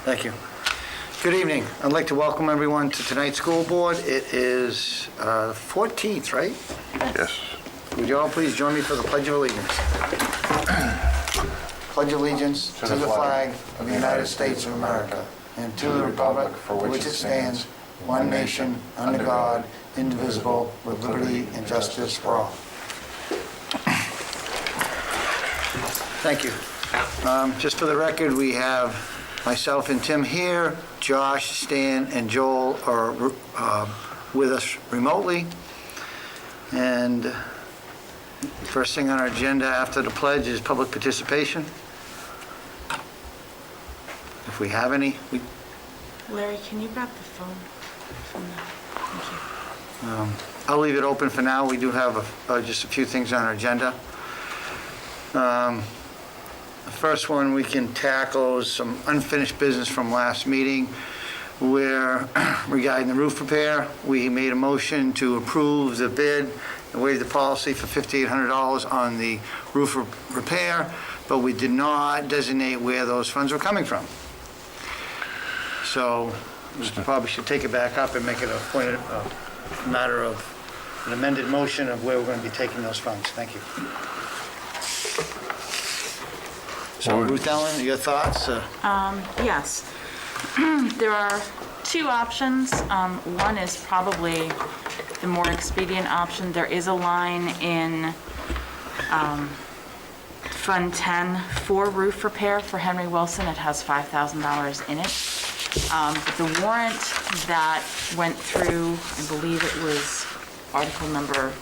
Thank you. Good evening. I'd like to welcome everyone to tonight's school board. It is 14th, right? Yes. Would you all please join me for the Pledge of Allegiance? Pledge allegiance to the flag of the United States of America and to the republic for which it stands, one nation, under God, indivisible, with liberty and justice for all. Thank you. Just for the record, we have myself and Tim here. Josh, Stan, and Joel are with us remotely. And first thing on our agenda after the pledge is public participation. If we have any. Larry, can you grab the phone from the, thank you. I'll leave it open for now. We do have just a few things on our agenda. The first one we can tackle is some unfinished business from last meeting where regarding the roof repair, we made a motion to approve the bid and waive the policy for $5,800 on the roof repair, but we did not designate where those funds were coming from. So we probably should take it back up and make it a matter of an amended motion of where we're going to be taking those funds. Thank you. So Ruth Ellen, your thoughts? Yes. There are two options. One is probably the more expedient option. There is a line in Fund 10 for roof repair for Henry Wilson. It has $5,000 in it. But the warrant that went through, I believe it was article number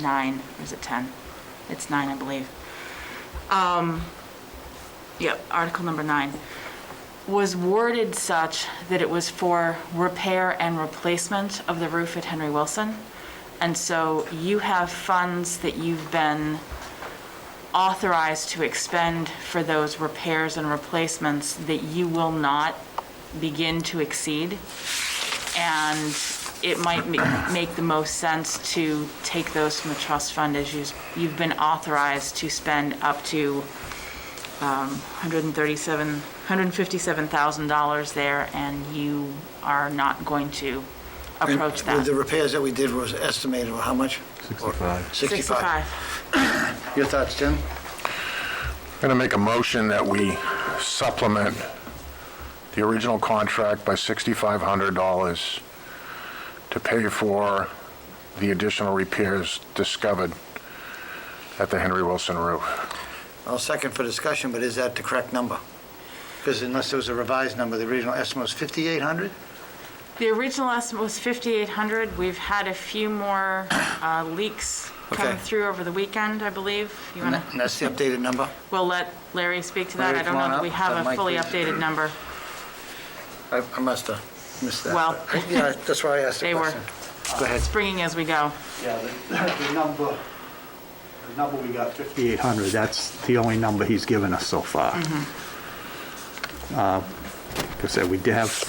9, or is it 10? It's 9, I believe. Yep, article number 9, was worded such that it was for repair and replacement of the roof at Henry Wilson. And so you have funds that you've been authorized to expend for those repairs and replacements that you will not begin to exceed. And it might make the most sense to take those from the trust fund as you've been authorized to spend up to $157,000 there, and you are not going to approach And that. with the repairs that we did was estimated, how much? 65. 65. Your thoughts, Tim? I'm going to make a motion that we supplement the original contract by $6,500 to pay for the additional repairs discovered at the Henry Wilson roof. I'll second for discussion, but is that the correct number? Because unless there was a revised number, the original estimate was 5,800? The original estimate was 5,800. We've had a few more leaks come Okay. through over the weekend, I believe. You wanna? And that's the updated number? We'll let Larry speak to that. Larry, I don't come on know that up. we have That a mic, fully please. updated number. I must have missed that. Well- Yeah, that's why I asked the They were question. Go ahead. springing as we go. Yeah, the number we got, 5,800, that's the only number he's given us so far. Like I said, we did have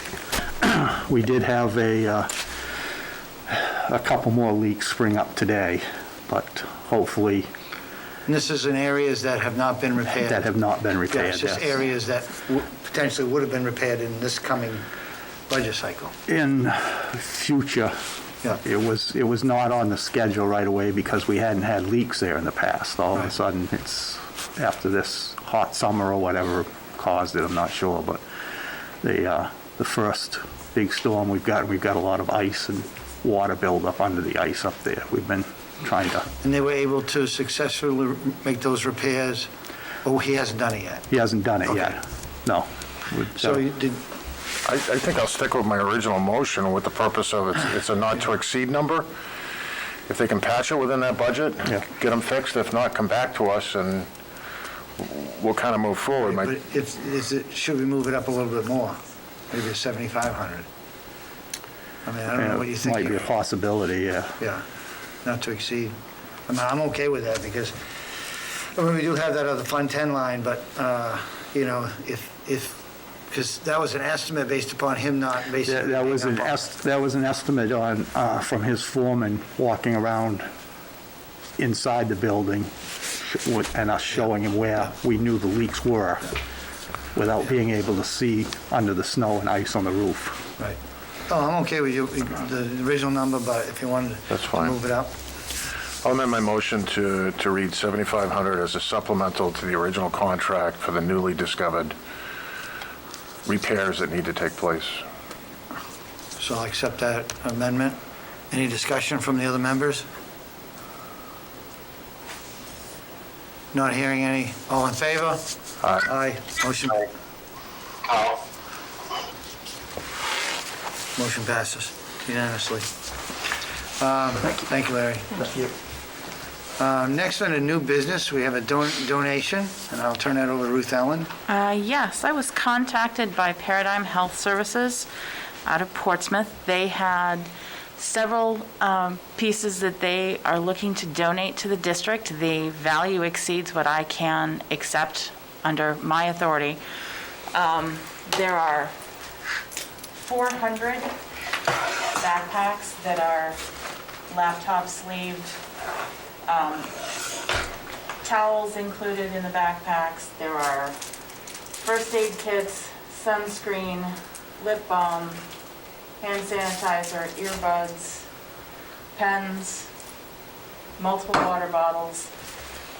a couple more leaks spring up today, but hopefully And this is in areas that have not been repaired? that have not been Yeah, repaired. it's just yes. areas that potentially would have been repaired in this coming budget cycle. In future, Yeah. it was not on the schedule right away because we hadn't had leaks there in the past. All of a Right. sudden, it's after this hot summer or whatever caused it, I'm not sure, but the first big storm we've got a lot of ice and water buildup under the ice up there. We've been trying to, And they were able to successfully make those repairs? Oh, he hasn't done it yet? he hasn't done it Okay. yet. No. So you did, I think I'll stick with my original motion with the purpose of it's a not to exceed number. If they can patch it within that budget, Yeah. get them fixed. If not, come back to us and we'll kind of move forward. but should we move it up a little bit more? Maybe to 7,500? I mean, I don't know what you think. Might be a possibility, yeah. Yeah, not to exceed. I mean, I'm okay with that because, I mean, we do have that other Fund 10 line, but, you know, because that was an estimate based upon him not basically. That was being an up that was an estimate on, from his foreman walking around inside the building and us showing him where we knew the leaks were. without being able to see under the snow and ice on the roof. Right. Oh, I'm okay with you, the original number, but if you wanted That's to fine. move it up. I'll amend my motion to read 7,500 as a supplemental to the original contract for the newly discovered repairs that need to take place. So I'll accept that amendment. Any discussion from the other members? Not hearing any. All in favor? Aye. Aye. Motion passes unanimously. Thank you, Larry. Thank you. Next on a new business, we have a donation, and I'll turn that over to Ruth Ellen. Yes, I was contacted by Paradigm Health Services out of Portsmouth. They had several pieces that they are looking to donate to the district. The value exceeds what I can accept under my authority. There are 400 backpacks that are laptop sleeved, towels included in the backpacks. There are first aid kits, sunscreen, lip balm, hand sanitizer, earbuds, pens, multiple water bottles,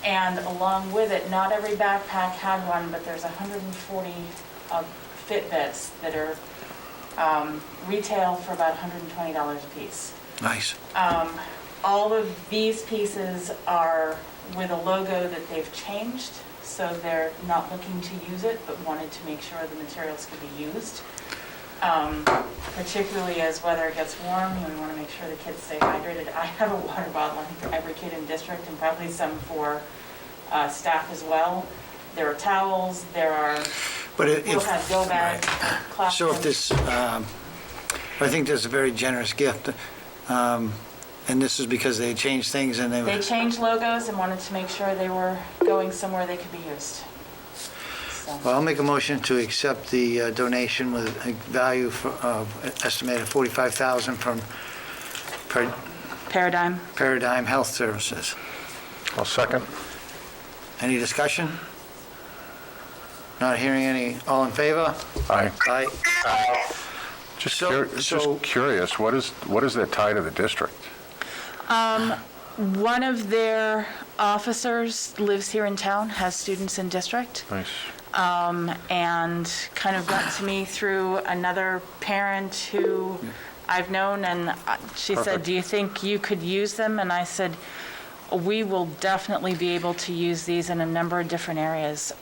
and along with it, not every backpack had one, but there's 140 Fitbits that are retail for about $120 a piece. Nice. All of these pieces are with a logo that they've changed, so they're not looking to use it, but wanted to make sure the materials could be used. Particularly as weather gets warm, we want to make sure the kids stay hydrated. I have a water bottle, I think, for every kid in district, and probably some for staff as well. There are towels, there are, But we'll have go bags, so if classrooms. this, I think this is a very generous gift, and this is because they changed things and They they, changed logos and wanted to make sure they were going somewhere they could be used. So, well, I'll make a motion to accept the donation with a value of estimated $45,000 from Paradigm. Paradigm Health Services. I'll second. Any discussion? Not hearing any. All in favor? Aye. Aye. Just So- just curious, what is their tie to the district? One of their officers lives here in town, has students in district, Nice. and kind of got to me through another parent who I've known, and she said, Perfect. do you think you could use them? And I said, we will definitely be able to use these in a number of different areas.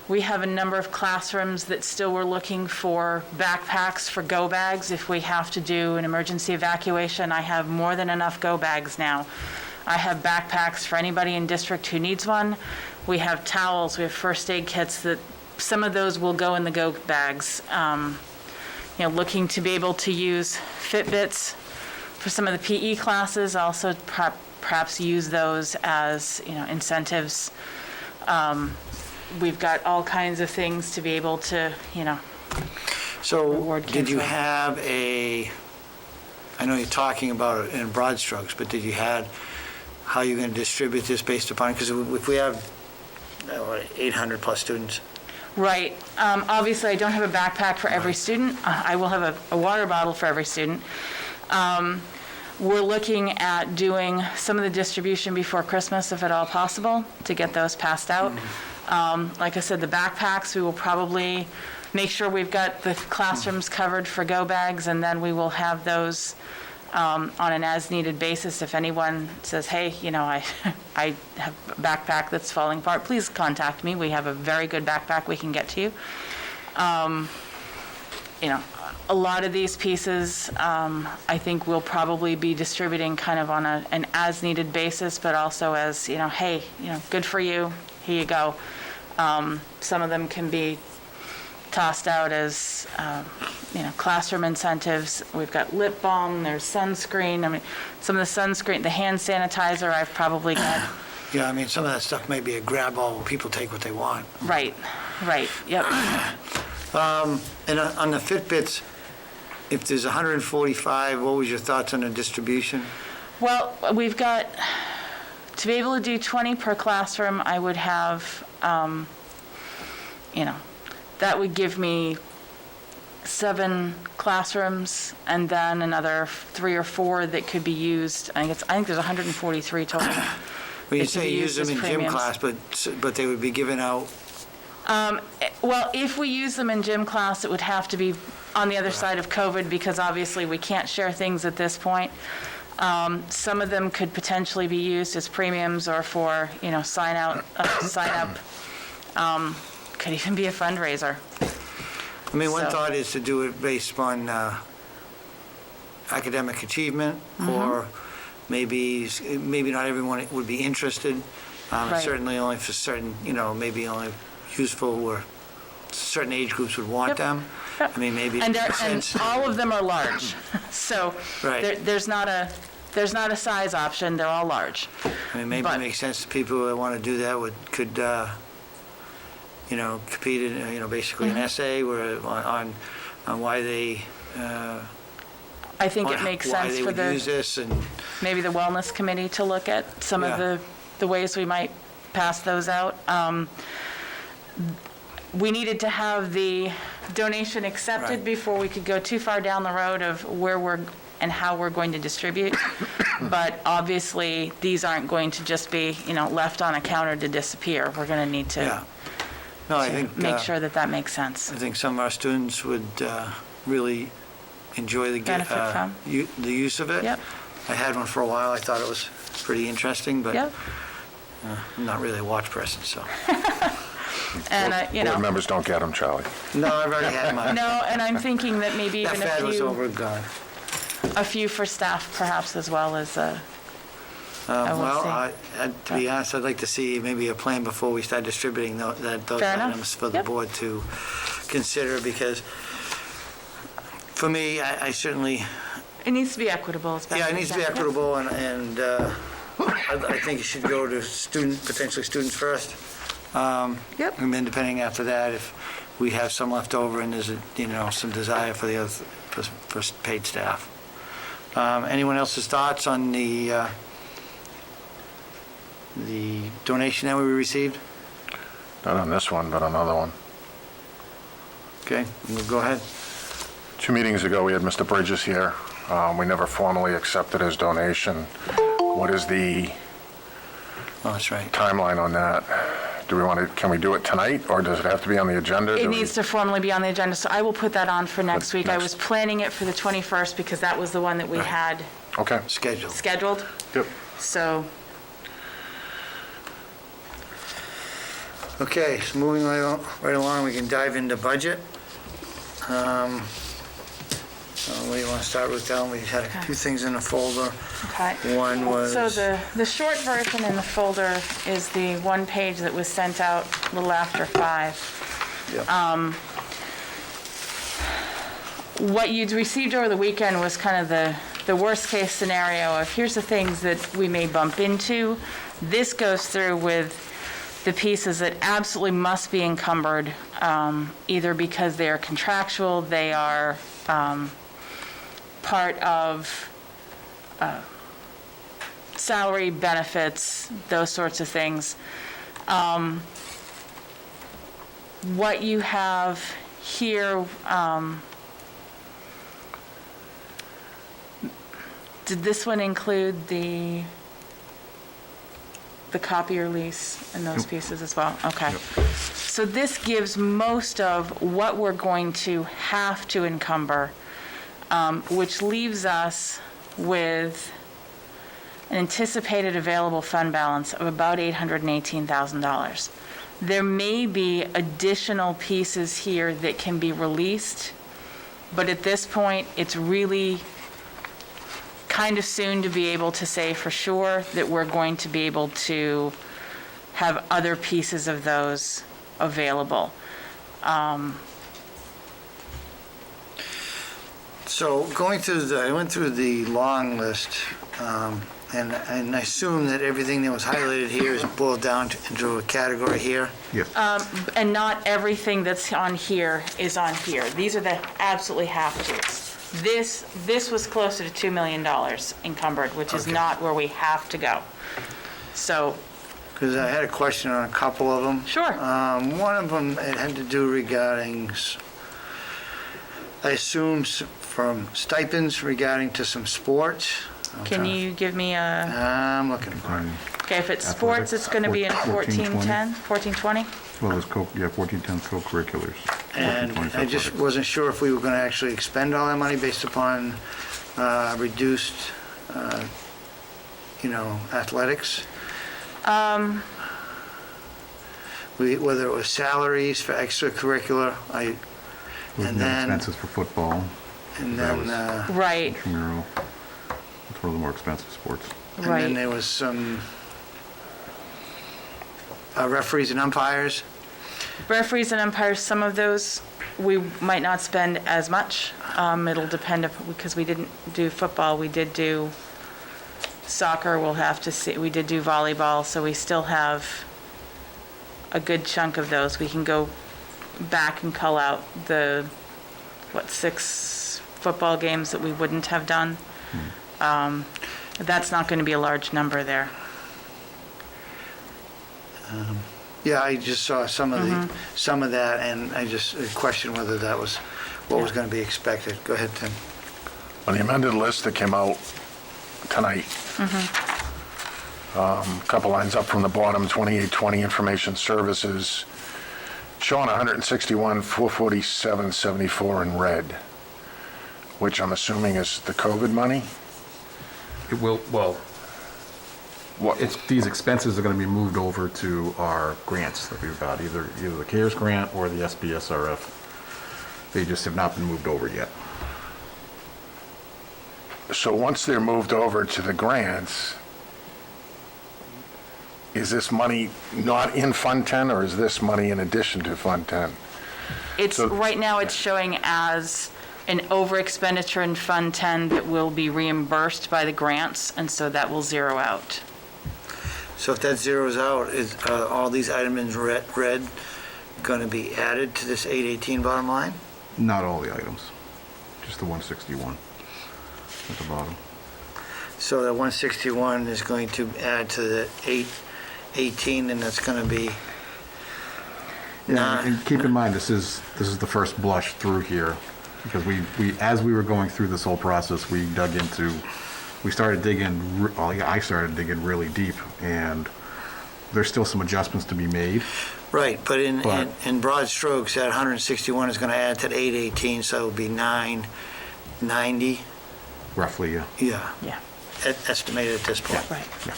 We have a number of classrooms that still were looking for backpacks for go bags if we have to do an emergency evacuation. I have more than enough go bags now. I have backpacks for anybody in district who needs one. We have towels, we have first aid kits that, some of those will go in the go bags. Looking to be able to use Fitbits for some of the PE classes, also perhaps use those as, incentives. We've got all kinds of things to be able to, So Reward did you kids with. have I know you're talking about it in broad strokes, but did you have, how you're going to distribute this based upon, because if we have 800 plus students, Right. Obviously, I don't have a backpack for every student. I will have a water bottle for every student. We're looking at doing some of the distribution before Christmas, if at all possible, to get those passed out. Like I said, the backpacks, we will probably make sure we've got the classrooms covered for go bags, and then we will have those on an as-needed basis. If anyone says, hey, I have a backpack that's falling apart, please contact me. We have a very good backpack we can get to you. A lot of these pieces, I think we'll probably be distributing kind of on an as-needed basis, but also as, hey, good for you, here you go. Some of them can be tossed out as, classroom incentives. We've got lip balm, there's sunscreen. I mean, some of the sunscreen, the hand sanitizer, I've probably got. yeah, I mean, some of that stuff may be a grab all where people take what they want. Right, yep. And on the Fitbits, if there's 145, what was your thoughts on the distribution? Well, we've got, to be able to do 20 per classroom, I would have, that would give me 7 classrooms and then another 3 or 4 that could be used. I think there's 143 total. When you It can say be use used them as in gym premiums. class, but they would be given out, Well, if we use them in gym class, it would have to be on the other side of COVID because obviously we can't share things at this point. Some of them could potentially be used as premiums or for, sign up. Could even be a fundraiser. I mean, one So- thought is to do it based on academic achievement, Mm-hmm. or maybe not everyone would be interested. Right. Certainly only for certain, maybe only useful where certain age groups would want Yep. them. Yep. I mean, maybe And it makes sense. all of them are large. So Right. there's not a size option, they're all large. I mean, maybe it but- makes sense to people that want to do that could compete in, basically Mm-hmm. an essay where on why they I think it makes why sense they for would use the, this, and maybe the wellness committee to look at some of Yeah. the ways we might pass those out. We needed to have the donation accepted Right. before we could go too far down the road of where and how we're going to distribute. But obviously, these aren't going to just be, left on a counter to disappear. We're going to need yeah. to No, I think make sure that makes sense. I think some of our students would really enjoy the Benefit from. the use of it. Yep. I had one for a while. I thought it was pretty interesting, but Yep. I'm not really a watch person, so. And, Board members don't get them, Charlie. No, I've already had mine. no, and I'm thinking that maybe That even fad was over and gone. a few for staff perhaps as well as, I will Well, see. to be honest, I'd like to see maybe a plan before we start distributing those Fair enough. items for the Yep. board to consider, because for me, I certainly, it needs to be equitable as best yeah, it as needs to be that. Yep. equitable, and I think it should go to potentially students first. Yep. And then depending after that, if we have some left over and there's some desire for the other, for paid staff. Anyone else's thoughts on the donation that we received? Not on this one, but on another one. Okay, we'll go ahead. 2 meetings ago, we had Mr. Bridges here. We never formally accepted his donation. What is the Oh, that's right. timeline on that? Can we do it tonight, or does it have to be on the agenda? It needs to formally be on the agenda, so I will put that on for next week. I was planning it for the 21st because that was the one that we Right. had Okay. Scheduled. scheduled, Yep. so, Okay, so moving right along, we can dive into budget. Where do you want to start with, Ellen? We had a few things in the folder. okay. One was. So the short version in the folder is the one page that was sent out a little after 5. Yep. What you'd received over the weekend was kind of the worst-case scenario of here's the things that we may bump into. This goes through with the pieces that absolutely must be encumbered, either because they are contractual, they are part of salary, benefits, those sorts of things. What you have here, did this one include the copier lease and those pieces as well? Okay. So this gives most of what we're going to have to encumber, which leaves us with an anticipated available fund balance of about $818,000. There may be additional pieces here that can be released, but at this point, it's really kind of soon to be able to say for sure that we're going to be able to have other pieces of those available. So I went through the long list, and I assume that everything that was highlighted here is boiled down into a category here. And not everything that's on here is on here. These are the absolutely have-tos. This was closer to $2 million encumbered, which is Okay. not where we have to go. So because I had a question on a couple of them. Sure. One of them, it had to do regarding, I assume from stipends regarding to some sports. Can you give me a, I'm looking for it. okay, if it's sports, it's going to be in 1410, 1420? Well, it's 1410 co-curriculars. And 1420 I just athletics. wasn't sure if we were going to actually expend all that money based upon reduced, athletics. Whether it was salaries for extracurricular, With and no then- expenses for football, and That then, was- Right, intramural. It's one of the more expensive sports. and then right. there was some referees and umpires. Referees and umpires, some of those, we might not spend as much. It'll depend because we didn't do football, we did do soccer, we'll have to see, we did do volleyball, so we still have a good chunk of those. We can go back and cull out the, 6 football games that we wouldn't have done. That's not going to be a large number there. Yeah, I just saw some of that, and I just questioned whether that was what was going to be expected. Go ahead, Tim. On the amended list that came out tonight, a couple lines up from the bottom, 2820 Information Services, showing 161, 447.74 in red, which I'm assuming is the COVID money? It will, well, What? these expenses are going to be moved over to our grants that we've got, either the CARES grant or the SBSRF. They just have not been moved over yet. So once they're moved over to the grants, is this money not in Fund 10, or is this money in addition to Fund 10? It's, So- right now, it's showing as an over expenditure in Fund 10 that will be reimbursed by the grants, and so that will zero out. So if that zeroes out, is all these items in red going to be added to this 818 bottom line? Not all the items, just the 161 at the bottom. So that 161 is going to add to the 818, and that's going to be Yeah, and keep in mind, this is the first blush through here, because we as we were going through this whole process, we started digging, I started digging really deep, and there's still some adjustments to be made. right. But But- in broad strokes, that 161 is going to add to the 818, so it would be 990. Roughly, yeah. Yeah, Yeah, estimated at this point. right. Yeah.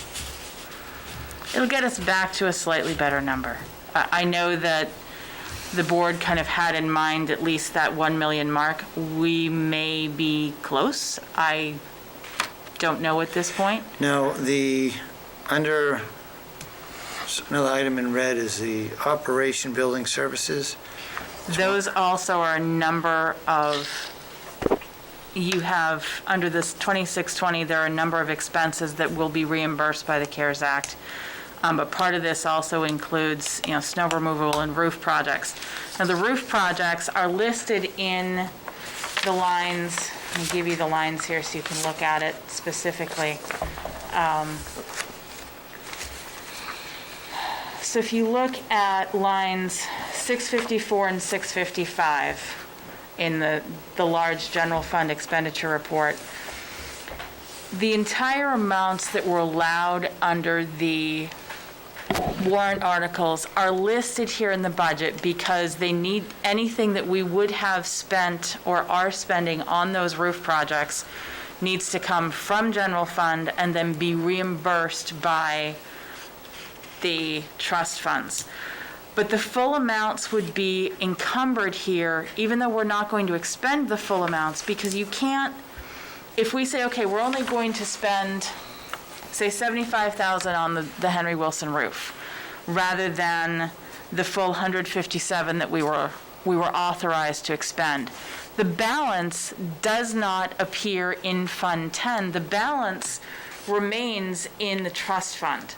It'll get us back to a slightly better number. I know that the board kind of had in mind at least that 1 million mark. We may be close. I don't know at this point. Now, another item in red is the operation building services. Those also are a number of, you have, under this 2620, there are a number of expenses that will be reimbursed by the CARES Act. But part of this also includes, snow removal and roof projects. Now, the roof projects are listed in the lines. Let me give you the lines here so you can look at it specifically. So if you look at lines 654 and 655 in the large general fund expenditure report, the entire amounts that were allowed under the warrant articles are listed here in the budget because they need, anything that we would have spent or are spending on those roof projects needs to come from general fund and then be reimbursed by the trust funds. But the full amounts would be encumbered here, even though we're not going to expend the full amounts, because you can't, if we say, okay, we're only going to spend, say, $75,000 on the Henry Wilson roof, rather than the full 157 that we were authorized to expend. The balance does not appear in Fund 10. The balance remains in the trust fund.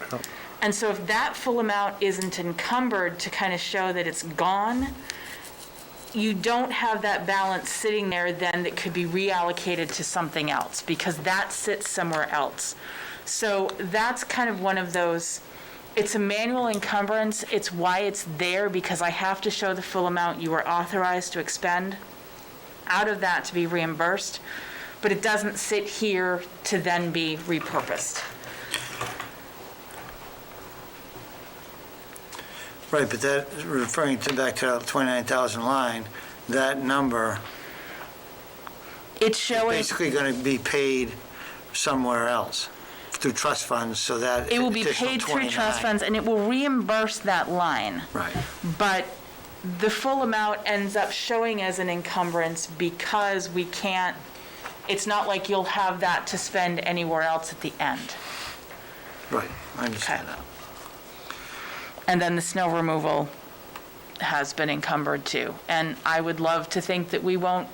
And so if that full amount isn't encumbered to kind of show that it's gone, you don't have that balance sitting there then that could be reallocated to something else, because that sits somewhere else. So that's kind of one of those It's a manual encumbrance. It's why it's there, because I have to show the full amount you were authorized to expend out of that to be reimbursed, but it doesn't sit here to then be repurposed. Right, but that, referring to back to the 29,000 line, that number It's showing, basically going to be paid somewhere else through trust funds, so that it will be additional paid through trust 29. funds, and it will reimburse that line. Right. But the full amount ends up showing as an encumbrance because we can't, it's not like you'll have that to spend anywhere else at the end. Right, I understand Okay. that. And then the snow removal has been encumbered too. And I would love to think that we won't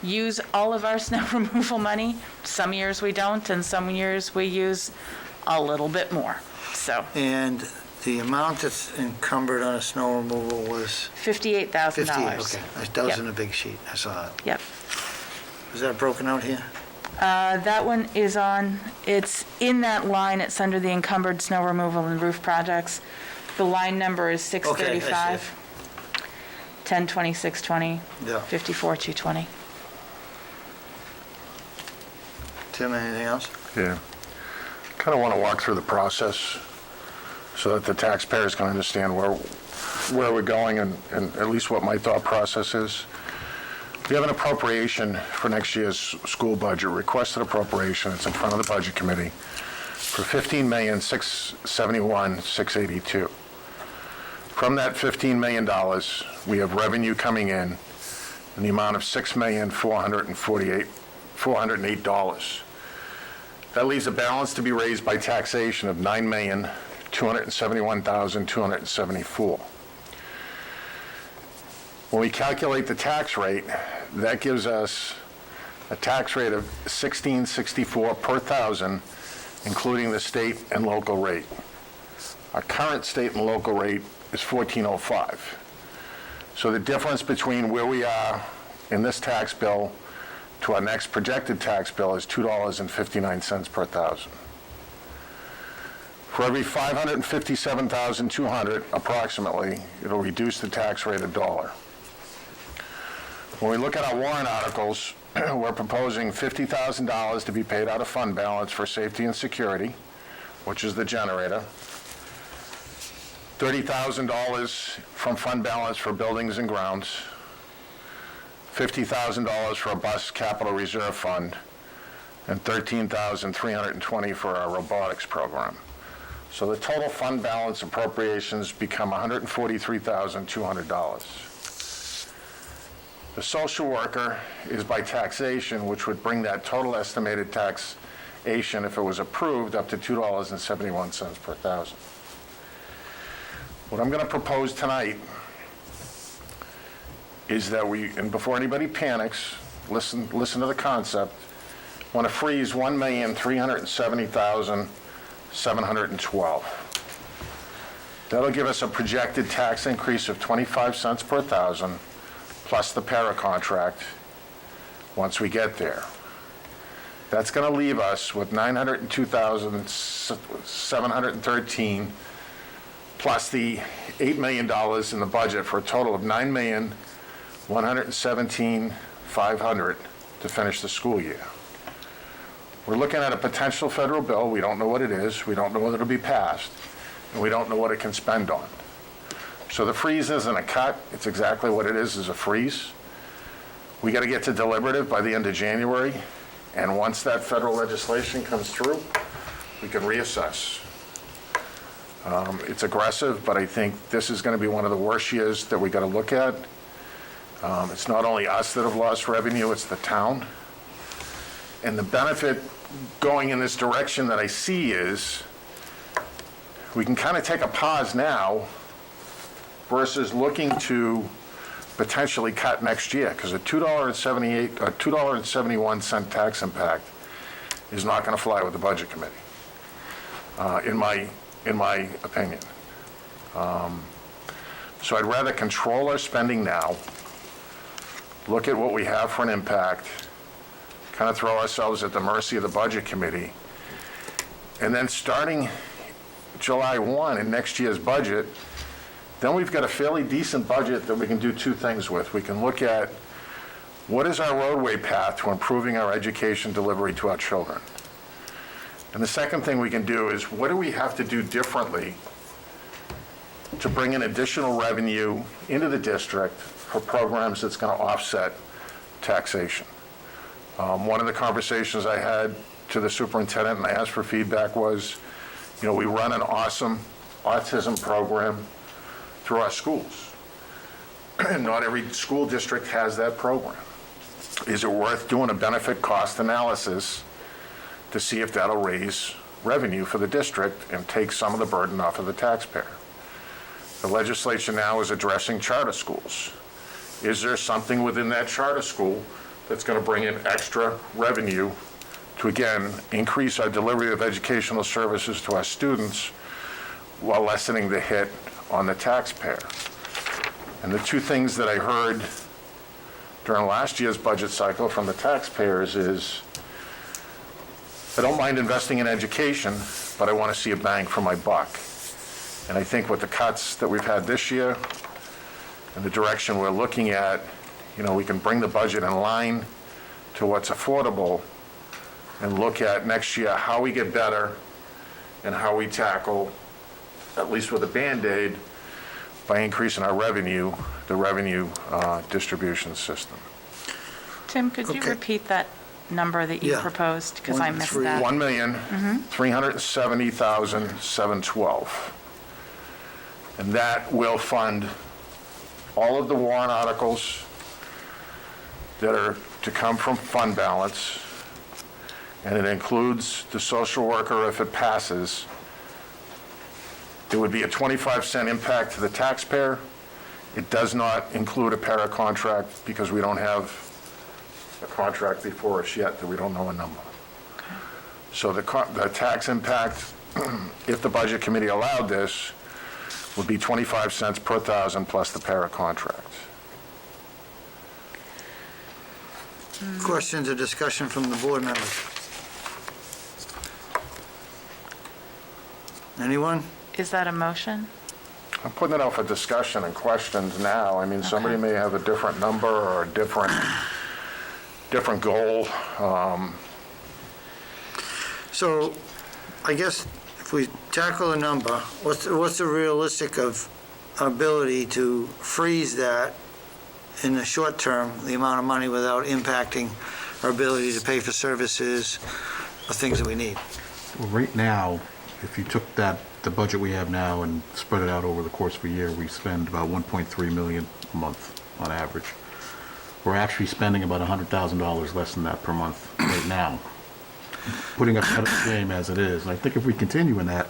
use all of our snow removal money. Some years we don't, and some years we use a little bit more. So And the amount that's encumbered on a snow removal was $58,000. 58, okay. That was Yep. in a big sheet, I saw it. Yep. Is that broken out here? That one is on, it's in that line, it's under the encumbered snow removal and roof projects. The line number is Okay, I see 635, 102620, Yeah. 54220. Tim, anything else? Yeah. Kind of want to walk through the process so that the taxpayers can understand where we're going and at least what my thought process is. We have an appropriation for next year's school budget, requested appropriation, it's in front of the Budget Committee, for $15,671,682. From that $15 million, we have revenue coming in the amount of $6,408. That leaves a balance to be raised by taxation of $9,271,274. When we calculate the tax rate, that gives us a tax rate of $16.64 per thousand, including the state and local rate. Our current state and local rate is $14.05. So the difference between where we are in this tax bill to our next projected tax bill is $2.59 per thousand. For every $557,200 approximately, it'll reduce the tax rate $1. When we look at our warrant articles, we're proposing $50,000 to be paid out of fund balance for safety and security, which is the generator. $30,000 from fund balance for buildings and grounds. $50,000 for a bus capital reserve fund, and $13,320 for our robotics program. So the total fund balance appropriations become $143,200. The social worker is by taxation, which would bring that total estimated taxation, if it was approved, up to $2.71 per thousand. What I'm going to propose tonight is that we, and before anybody panics, listen to the concept, want to freeze $1,370,712. That'll give us a projected tax increase of 25 cents per thousand, plus the para contract, once we get there. That's going to leave us with $902,713, plus the $8 million in the budget, for a total of $9,117,500 to finish the school year. We're looking at a potential federal bill. We don't know what it is. We don't know whether it'll be passed. And we don't know what it can spend on. So the freeze isn't a cut. It's exactly what it is a freeze. We got to get to deliberative by the end of January. And once that federal legislation comes through, we can reassess. It's aggressive, but I think this is going to be one of the worst years that we got to look at. It's not only us that have lost revenue, it's the town. And the benefit going in this direction that I see is we can kind of take a pause now versus looking to potentially cut next year, because a $2.71 tax impact is not going to fly with the Budget Committee, in my opinion. So I'd rather control our spending now, look at what we have for an impact, kind of throw ourselves at the mercy of the Budget Committee, and then starting July 1 in next year's budget, then we've got a fairly decent budget that we can do two things with. We can look at what is our roadway path to improving our education delivery to our children. And the second thing we can do is what do we have to do differently to bring in additional revenue into the district for programs that's going to offset taxation. One of the conversations I had to the superintendent and I asked for feedback was, we run an awesome autism program through our schools. And not every school district has that program. Is it worth doing a benefit cost analysis to see if that'll raise revenue for the district and take some of the burden off of the taxpayer? The legislature now is addressing charter schools. Is there something within that charter school that's going to bring in extra revenue to, again, increase our delivery of educational services to our students while lessening the hit on the taxpayer? And the two things that I heard during last year's budget cycle from the taxpayers is, I don't mind investing in education, but I want to see a bang for my buck. And I think with the cuts that we've had this year and the direction we're looking at, we can bring the budget in line to what's affordable and look at next year how we get better and how we tackle, at least with a Band-Aid, by increasing our revenue, the revenue distribution system. Tim, could you Okay. repeat that number that you Yeah. proposed? Because I missed that. $1,370,712. And that will fund all of the warrant articles that are to come from fund balance, and it includes the social worker if it passes. It would be a 25-cent impact to the taxpayer. It does not include a para contract because we don't have a contract before us yet that we don't know a number. So the tax impact, if the budget committee allowed this, would be 25 cents per thousand plus the para contract. Questions or discussion from the board members? Anyone? Is that a motion? I'm putting it out for discussion and questions now. I mean, somebody Okay. may have a different number or a different goal. So, I guess if we tackle a number, what's the realistic of ability to freeze that in the short term, the amount of money without impacting our ability to pay for services or things that we need? Well, right now, if you took the budget we have now and spread it out over the course of a year, we spend about 1.3 million a month on average. We're actually spending about $100,000 less than that per month right now, putting us ahead of the game as it is. And I think if we continue on that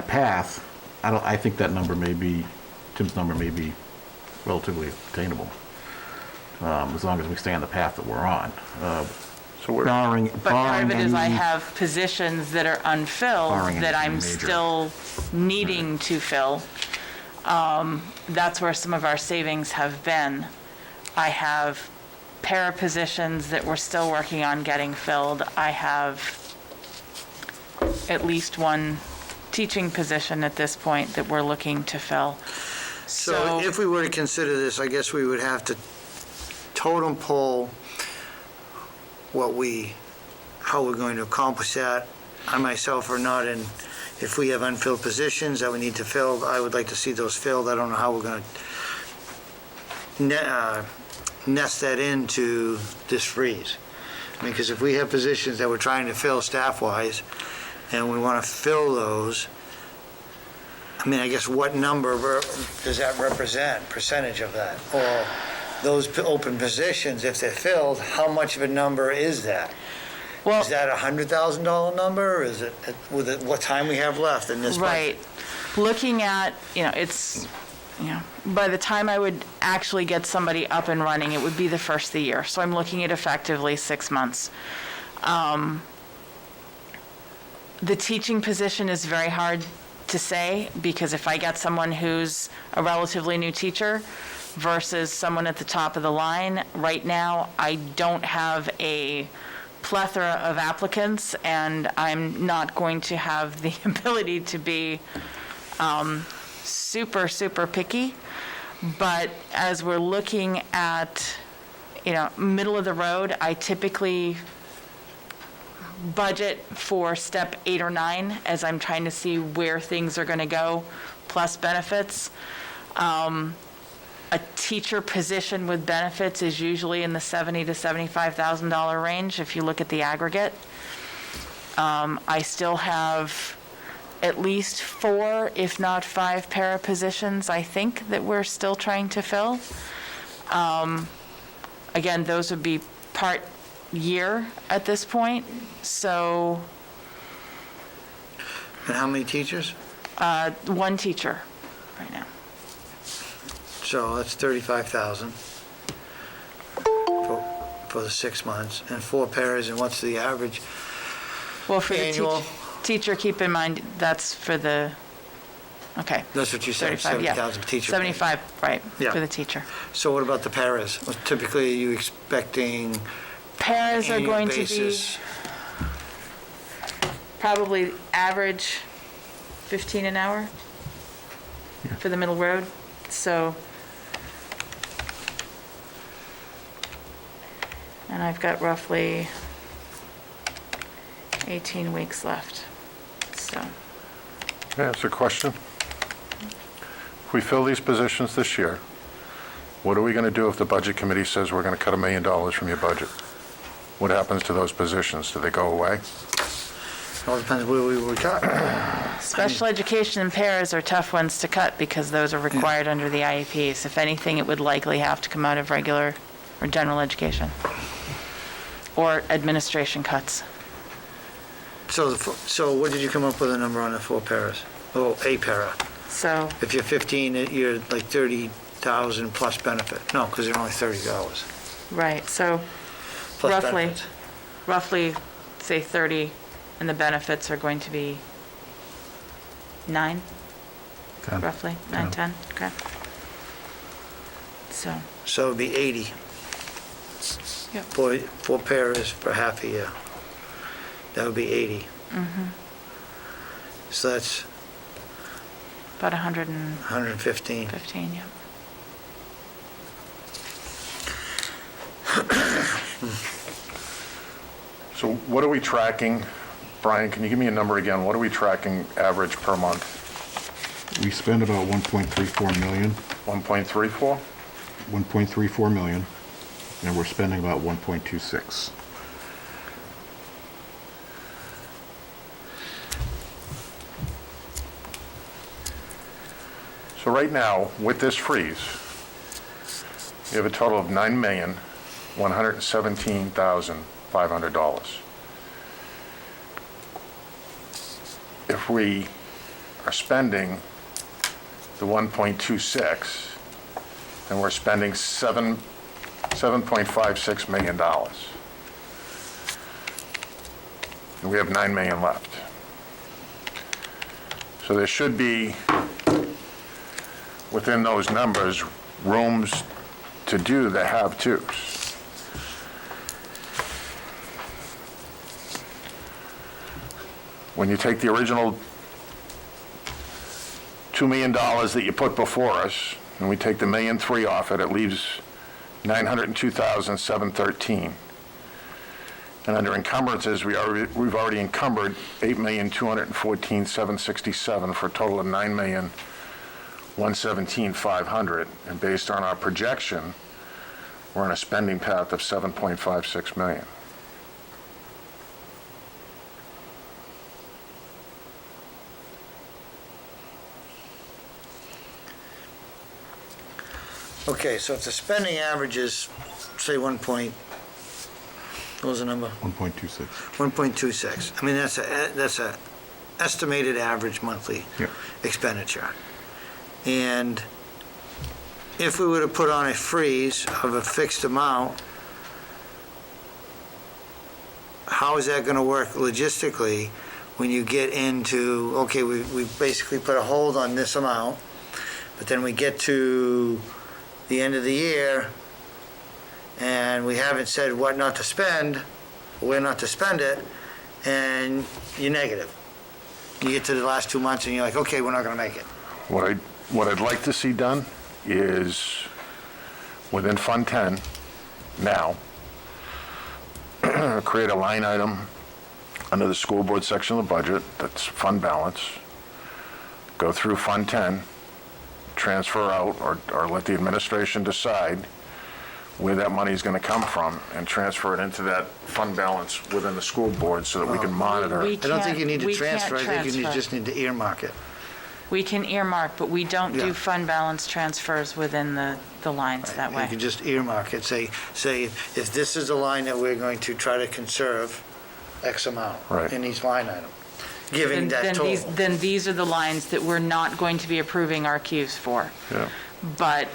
path, I think that number Tim's number may be relatively attainable, as long as we stay on the path that we're on. So we're, Barring But part of it is I any- have positions that are unfilled Barring that I'm anything major. still needing to fill. That's where some of our savings have been. I have para positions that we're still working on getting filled. I have at least one teaching position at this point that we're looking to fill. So if we were to consider this, I guess we would have to totem pole how we're going to accomplish that. I myself are not in, if we have unfilled positions that we need to fill, I would like to see those filled. I don't know how we're going to nest that into this freeze. I mean, because if we have positions that we're trying to fill staff-wise, and we want to fill those, I mean, I guess what number does that represent, percentage of that? Or those open positions, if they're filled, how much of a number is that? Well, Is that a $100,000 number? Is it, with what time we have left in this budget? right. Looking at, by the time I would actually get somebody up and running, it would be the first of the year. So I'm looking at effectively 6 months. The teaching position is very hard to say, because if I get someone who's a relatively new teacher versus someone at the top of the line, right now, I don't have a plethora of applicants, and I'm not going to have the ability to be super, super picky. But as we're looking at, middle of the road, I typically budget for step 8 or 9 as I'm trying to see where things are going to go, plus benefits. A teacher position with benefits is usually in the $70,000 to $75,000 range if you look at the aggregate. I still have at least 4, if not 5 para positions, I think, that we're still trying to fill. Again, those would be part year at this point, so And how many teachers? 1 teacher right now. So that's 35,000 for the 6 months, and 4 paras, and what's the average? Well, for the Annual. teacher, keep in mind, that's for the, okay. That's what you said, 35, yeah. 70,000 teacher. 75, right, Yeah. for the teacher. So what about the paras? Typically, are you expecting Paras are annual going to be basis? probably average 15 an hour for the middle road, so. And I've got roughly 18 weeks left, so. Can I ask a question? If we fill these positions this year, what are we going to do if the budget committee says we're going to cut $1 million from your budget? What happens to those positions? Do they go away? All depends where we were cut. Special education and paras are tough ones to cut because those are required under the IEPs. If anything, it would likely have to come out of regular or general education or administration cuts. So, so what did you come up with a number on the 4 paras? Oh, a para. So, If you're 15, you're like 30,000 plus benefit. No, because they're only $30 right, so plus roughly, benefits. roughly, say 30, and the benefits are going to be 9, 10. roughly, 9, 10, okay. So, So it'd be 80. Yep. 4 paras for half a year. That would be 80. So that's about 115, 115. yeah. So what are we tracking? Brian, can you give me a number again? What are we tracking average per month? We spend about 1.34 million, 1.34? 1.34 million, and we're spending about 1.26. So right now, with this freeze, we have a total of $9,117,500. If we are spending the 1.26, then we're spending $7.56 million. And we have $9 million left. So there should be, within those numbers, rooms to do the have-tos. When you take the original $2 million that you put before us, and we take the $1.3 million off it, it leaves $902,713. And under encumbrances, we've already encumbered $8,214,767 for a total of $9,117,500. And based on our projection, we're on a spending path of $7.56 million. Okay, so if the spending average is, say, what was the number? 1.26. 1.26. I mean, that's a estimated average monthly Yep. expenditure. And if we were to put on a freeze of a fixed amount, how is that going to work logistically when you get into, okay, we basically put a hold on this amount, but then we get to the end of the year and we haven't said what not to spend, where not to spend it, and you're negative. You get to the last 2 months and you're like, okay, we're not gonna make it. What I'd like to see done is, within Fund 10, now, create a line item under the school board section of the budget, that's fund balance, go through Fund 10, transfer out, or let the administration decide where that money's gonna come from, and transfer it into that fund balance within the school board so that we can monitor we it. I don't think you need to We can't transfer, I think you transfer. just need to earmark it. We can earmark, but we don't Yeah. do fund balance transfers within the lines that You way. can just earmark it, say, if this is a line that we're going to try to conserve X amount Right. in each line item, giving that total. Then these are the lines that we're not going to be approving RQs for. Yeah. But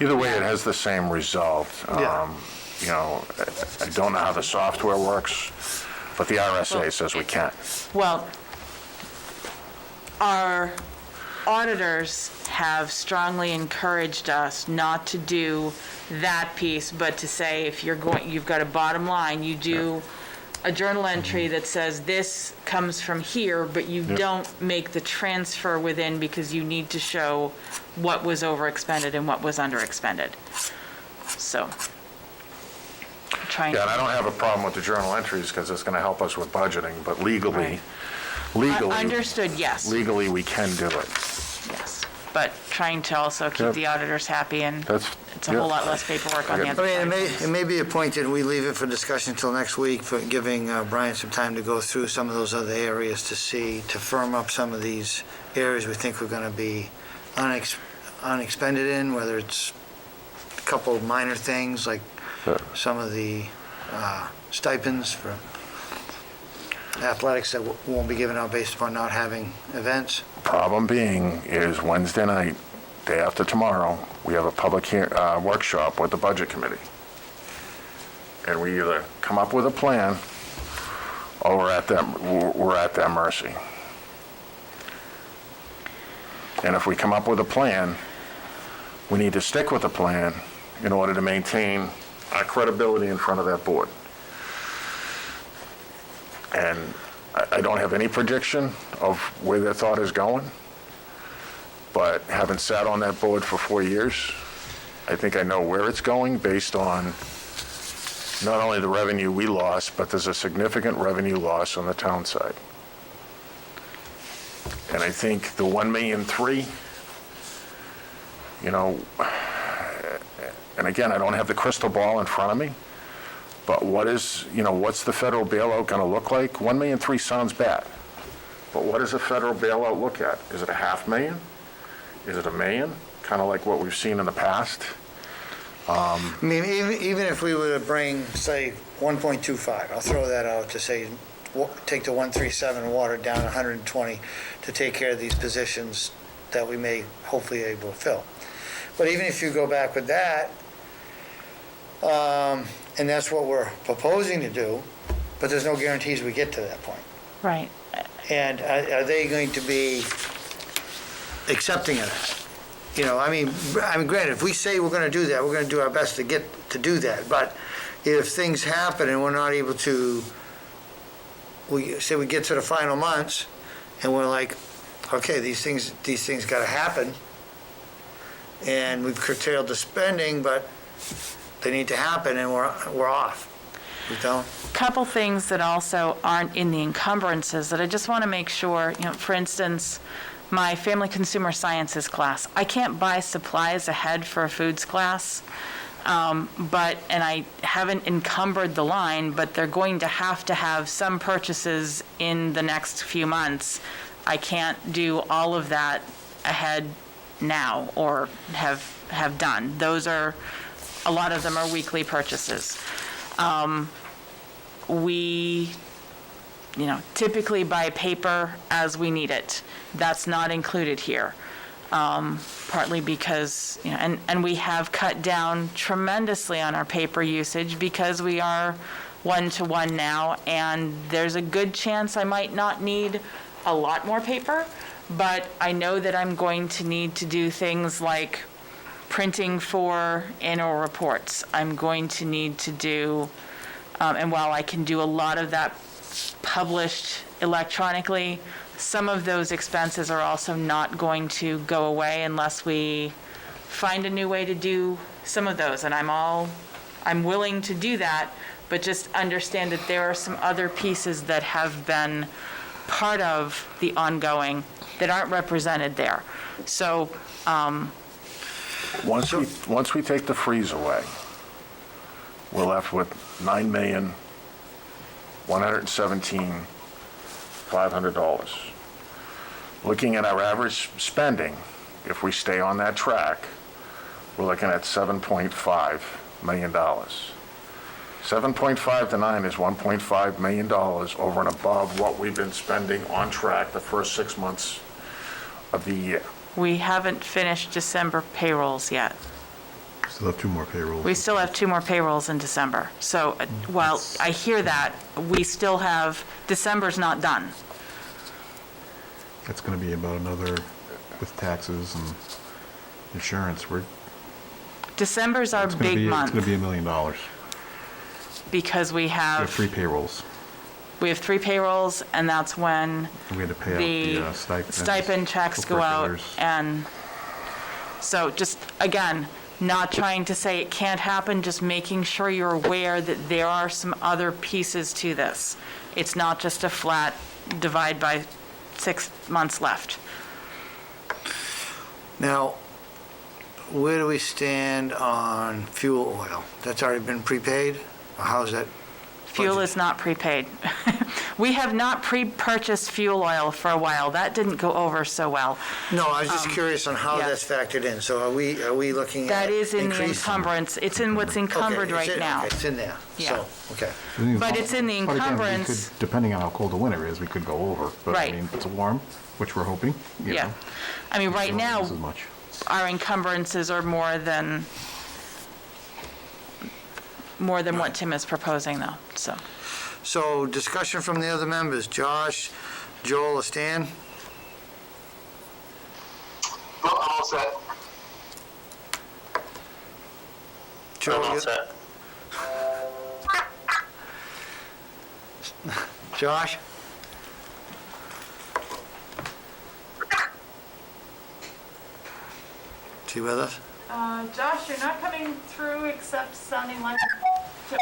Either way, it has the same result. Yeah. You know, I don't know how the software works, but the RSA says we can. Well, our auditors have strongly encouraged us not to do that piece, but to say if you've got a bottom line, you do a journal entry that says this comes from here, but you don't make the transfer within because you need to show what was overexpended and what was underexpended. So, trying. Yeah, and I don't have a problem with the journal entries because it's going to help us with budgeting, but legally, Understood, yes. legally, we can do it. Yes, but trying to also keep Yep. the auditors happy, and That's- it's a whole yeah. lot less paperwork on the I other I mean, side. it may be appointed, we leave it for discussion until next week, for giving Brian some time to go through some of those other areas to firm up some of these areas we think we're gonna be unexpended in, whether it's a couple of minor things, like some of the stipends for athletics that won't be given out based upon not having events. Problem being is Wednesday night, day after tomorrow, we have a public workshop with the budget committee. And we either come up with a plan or we're at their mercy. And if we come up with a plan, we need to stick with the plan in order to maintain our credibility in front of that board. And I don't have any prediction of where their thought is going, but having sat on that board for 4 years, I think I know where it's going based on not only the revenue we lost, but there's a significant revenue loss on the town side. And I think the 1.3 million, you know, and again, I don't have the crystal ball in front of me, but what's the federal bailout going to look like? 1.3 million sounds bad, but what does a federal bailout look at? Is it $500,000? Is it $1 million? Kind of like what we've seen in the past? I mean, even if we were to bring, say, 1.25, I'll throw that out to say, take the 137 water down 120 to take care of these positions that we may hopefully able to fill. But even if you go back with that, and that's what we're proposing to do, but there's no guarantees we get to that point. Right. And are they going to be accepting of that? You know, I mean, granted, if we say we're gonna do that, we're gonna do our best to do that. But if things happen and we're not able to, we get to the final months and we're like, okay, these things gotta happen. And we've curtailed the spending, but they need to happen and we're off. We don't? Couple things that also aren't in the encumbrances that I just want to make sure, for instance, my family consumer sciences class, I can't buy supplies ahead for a foods class, and I haven't encumbered the line, but they're going to have some purchases in the next few months. I can't do all of that ahead now or have done. A lot of them are weekly purchases. We, typically buy paper as we need it. That's not included here, partly because, and we have cut down tremendously on our paper usage because we are 1-to-1 now, and there's a good chance I might not need a lot more paper, but I know that I'm going to need to do things like printing for annual reports. I'm going to need to do And while I can do a lot of that published electronically, some of those expenses are also not going to go away unless we find a new way to do some of those. And I'm willing to do that, but just understand that there are some other pieces that have been part of the ongoing that aren't represented there. So, Once we take the freeze away, we're left with $9,117,500. Looking at our average spending, if we stay on that track, we're looking at $7.5 million. 7.5 to 9 is $1.5 million over and above what we've been spending on track the first 6 months of the year. we haven't finished December payrolls yet. Still have 2 more payrolls. We still have 2 more payrolls in December. So while I hear that, we still have, December's not done. It's going to be about another, with taxes and insurance, December's our big It's month going to be $1 million. because we We have have 3 payrolls. 3 payrolls, and that's when And we had to pay out the the stipends. stipend checks go out. co-curriculars. And so just, again, not trying to say it can't happen, just making sure you're aware that there are some other pieces to this. It's not just a flat divide by 6 months left. Now, where do we stand on fuel oil? That's already been prepaid? Or how's that? Fuel budget? is not prepaid. We have not pre-purchased fuel oil for a while. That didn't go over so well. No, I was just curious on how yeah. that's factored in. So are we looking at That is in the increasing? encumbrance. It's in what's encumbered Okay, it's right in- now. okay, it's in there. Yeah. So, okay. But it's in the But again, we encumbrance. could- Depending on how cold the winter is, we could go over. But I Right. mean, if it's warm, which we're hoping, you Yeah. know. I mean, we right don't now, use as much. our encumbrances are more than what Tim is proposing, though, so. So discussion from the other members. Josh, Joel, or Stan? No, I'm all set. Joel, I'm all you- set. Josh? Is he with us? Josh, you're not coming through except sounding like Tim.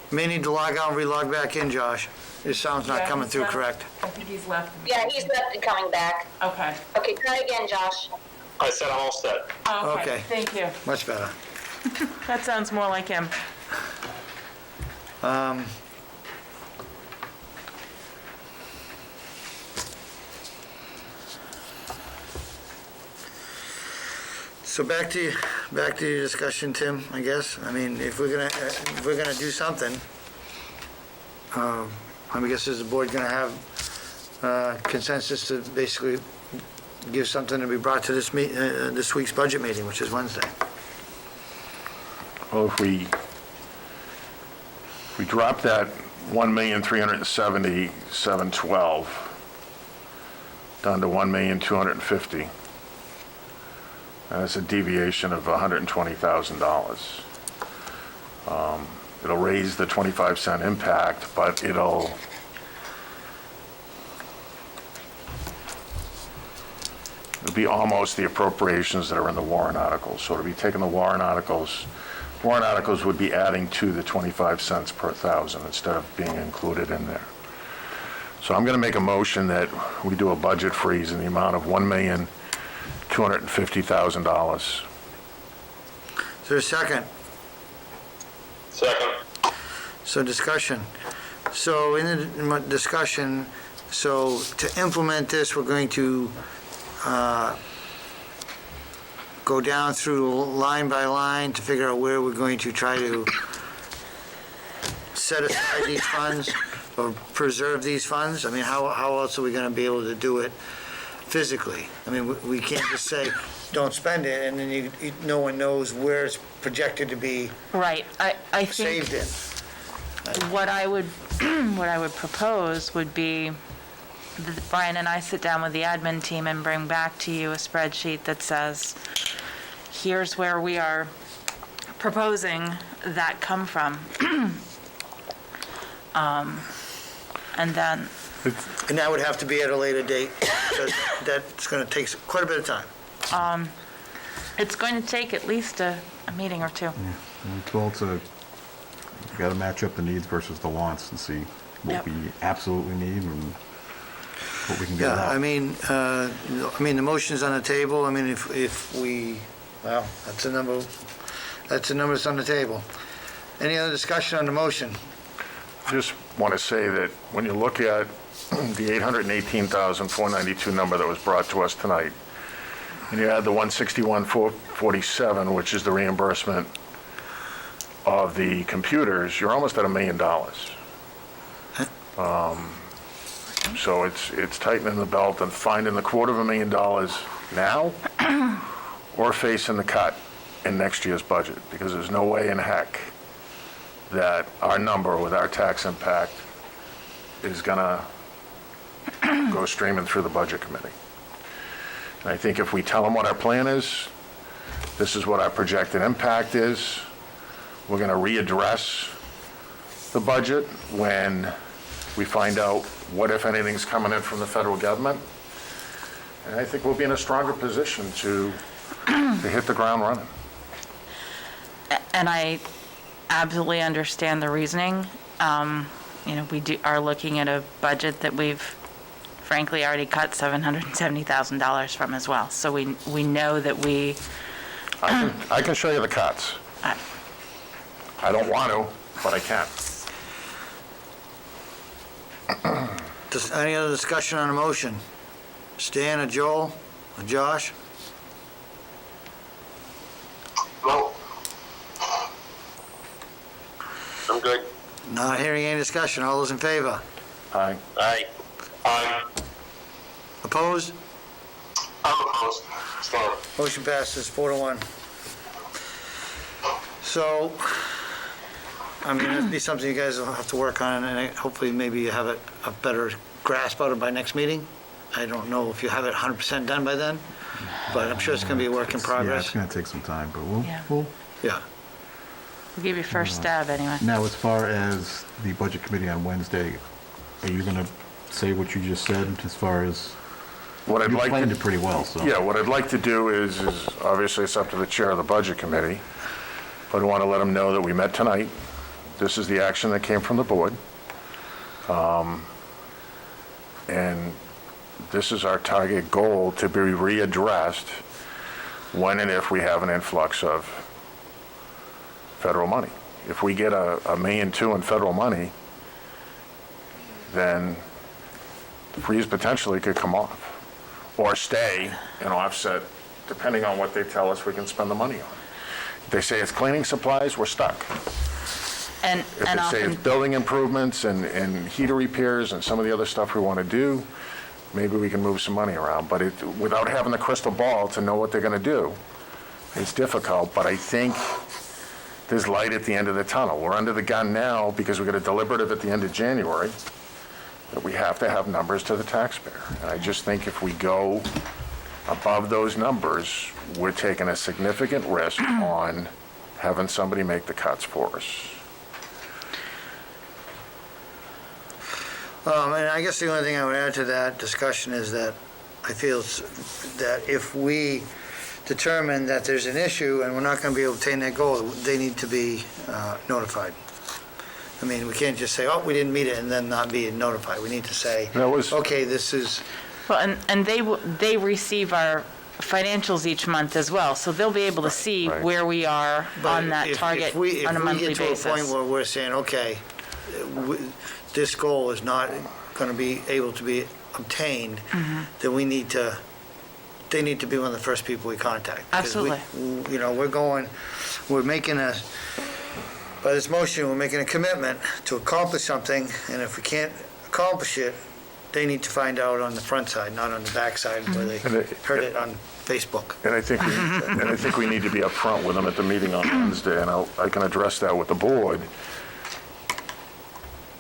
May need to log out and relog back in, Josh. Your sound's not Yeah, coming he's through left. correct. I think he's left. Yeah, he's left and coming back. Okay. Okay, try again, Josh. I said I'm all set. Okay. Thank you. Much better. That sounds more like him. So back to your discussion, Tim, I guess. I mean, if we're gonna do something, I guess is the board gonna have consensus to basically give something to be brought to this week's budget meeting, which is Wednesday. Well, if we drop that 1,370,712 down to 1,250,000, that's a deviation of $120,000. It'll raise the 25-cent impact, but it'll be almost the appropriations that are in the warrant articles. So it'll be taking the warrant articles would be adding to the 25 cents per thousand instead of being included in there. So I'm going to make a motion that we do a budget freeze in the amount of $1,250,000. Is there a second? Second. So discussion. So in the discussion, so to implement this, we're going to go down through line by line to figure out where we're going to try to set aside these funds or preserve these funds. I mean, how else are we going to be able to do it physically? I mean, we can't just say, don't spend it, and then no one knows where it's projected to be Right. I think saved in. what I would propose would be that Brian and I sit down with the admin team and bring back to you a spreadsheet that says, here's where we are proposing that come from? And then, And that would have to be at a later date, because that's going to take quite a bit of time. it's going to take at least a meeting or two. Well, you got to match up the needs versus the wants and see what Yep. we absolutely need and what we can get Yeah, out. I mean, the motion's on the table. I mean, if we, well, that's a number that's on the table. Any other discussion on the motion? Just want to say that when you look at the $818,492 number that was brought to us tonight, and you add the $161,447, which is the reimbursement of the computers, you're almost at $1 million. So it's tightening the belt and finding the $250,000 now or facing the cut in next year's budget, because there's no way in heck that our number with our tax impact is gonna go streaming through the budget committee. And I think if we tell them what our plan is, this is what our projected impact is, we're gonna readdress the budget when we find out what, if anything's coming in from the federal government. And I think we'll be in a stronger position to hit the ground running. And I absolutely understand the reasoning. We are looking at a budget that we've frankly already cut $770,000 from as well. So we know that we, I can show you the cuts. I don't want to, but I can. Any other discussion on the motion? Stan or Joel or Josh? No. I'm good. Not hearing any discussion. All those in favor? Aye. Aye. Aye. Opposed? I'm opposed. Stand. Motion passes 4-1. So, I mean, that'd be something you guys will have to work on, and hopefully maybe you have a better grasp of it by next meeting. I don't know if you have it 100% done by then, but I'm sure it's going to be a work in Yeah, progress. it's going to take some time, but Yeah. we'll Yeah. we'll give you first stab anyway. Now, as far as the budget committee on Wednesday, are you going to say what you just said as far as, What I'd you like planned to, it pretty well, so. yeah, what I'd like to do is obviously it's up to the chair of the budget committee, but I want to let them know that we met tonight. This is the action that came from the board. And this is our target goal to be readdressed when and if we have an influx of federal money. If we get $1.2 million in federal money, then the freeze potentially could come off or stay and offset, depending on what they tell us we can spend the money on. If they say it's cleaning supplies, we're stuck. And If they say it's often, building improvements and heater repairs and some of the other stuff we want to do, maybe we can move some money around. But without having the crystal ball to know what they're going to do, it's difficult. But I think there's light at the end of the tunnel. We're under the gun now because we got a deliberative at the end of January that we have to have numbers to the taxpayer. And I just think if we go above those numbers, we're taking a significant risk on having somebody make the cuts for us. And I guess the only thing I would add to that discussion is that I feel that if we determine that there's an issue and we're not going to be able to attain that goal, they need to be notified. I mean, we can't just say, oh, we didn't meet it, and then not be notified. We need to say, That was- okay, this is, well, and they receive our financials each month as well, so they'll be able to see Right. where we are but on that target on a monthly If we get to a point basis. where we're saying, okay, this goal is not going to be able to be obtained, Mm-hmm. then they need to be one of the first people we contact. Because Absolutely. we're making by this motion, we're making a commitment to accomplish something, and if we can't accomplish it, they need to find out on the front side, not on the back side where they And heard it on Facebook. And I think we need to be upfront with them at the meeting on Wednesday, and I can address that with the board.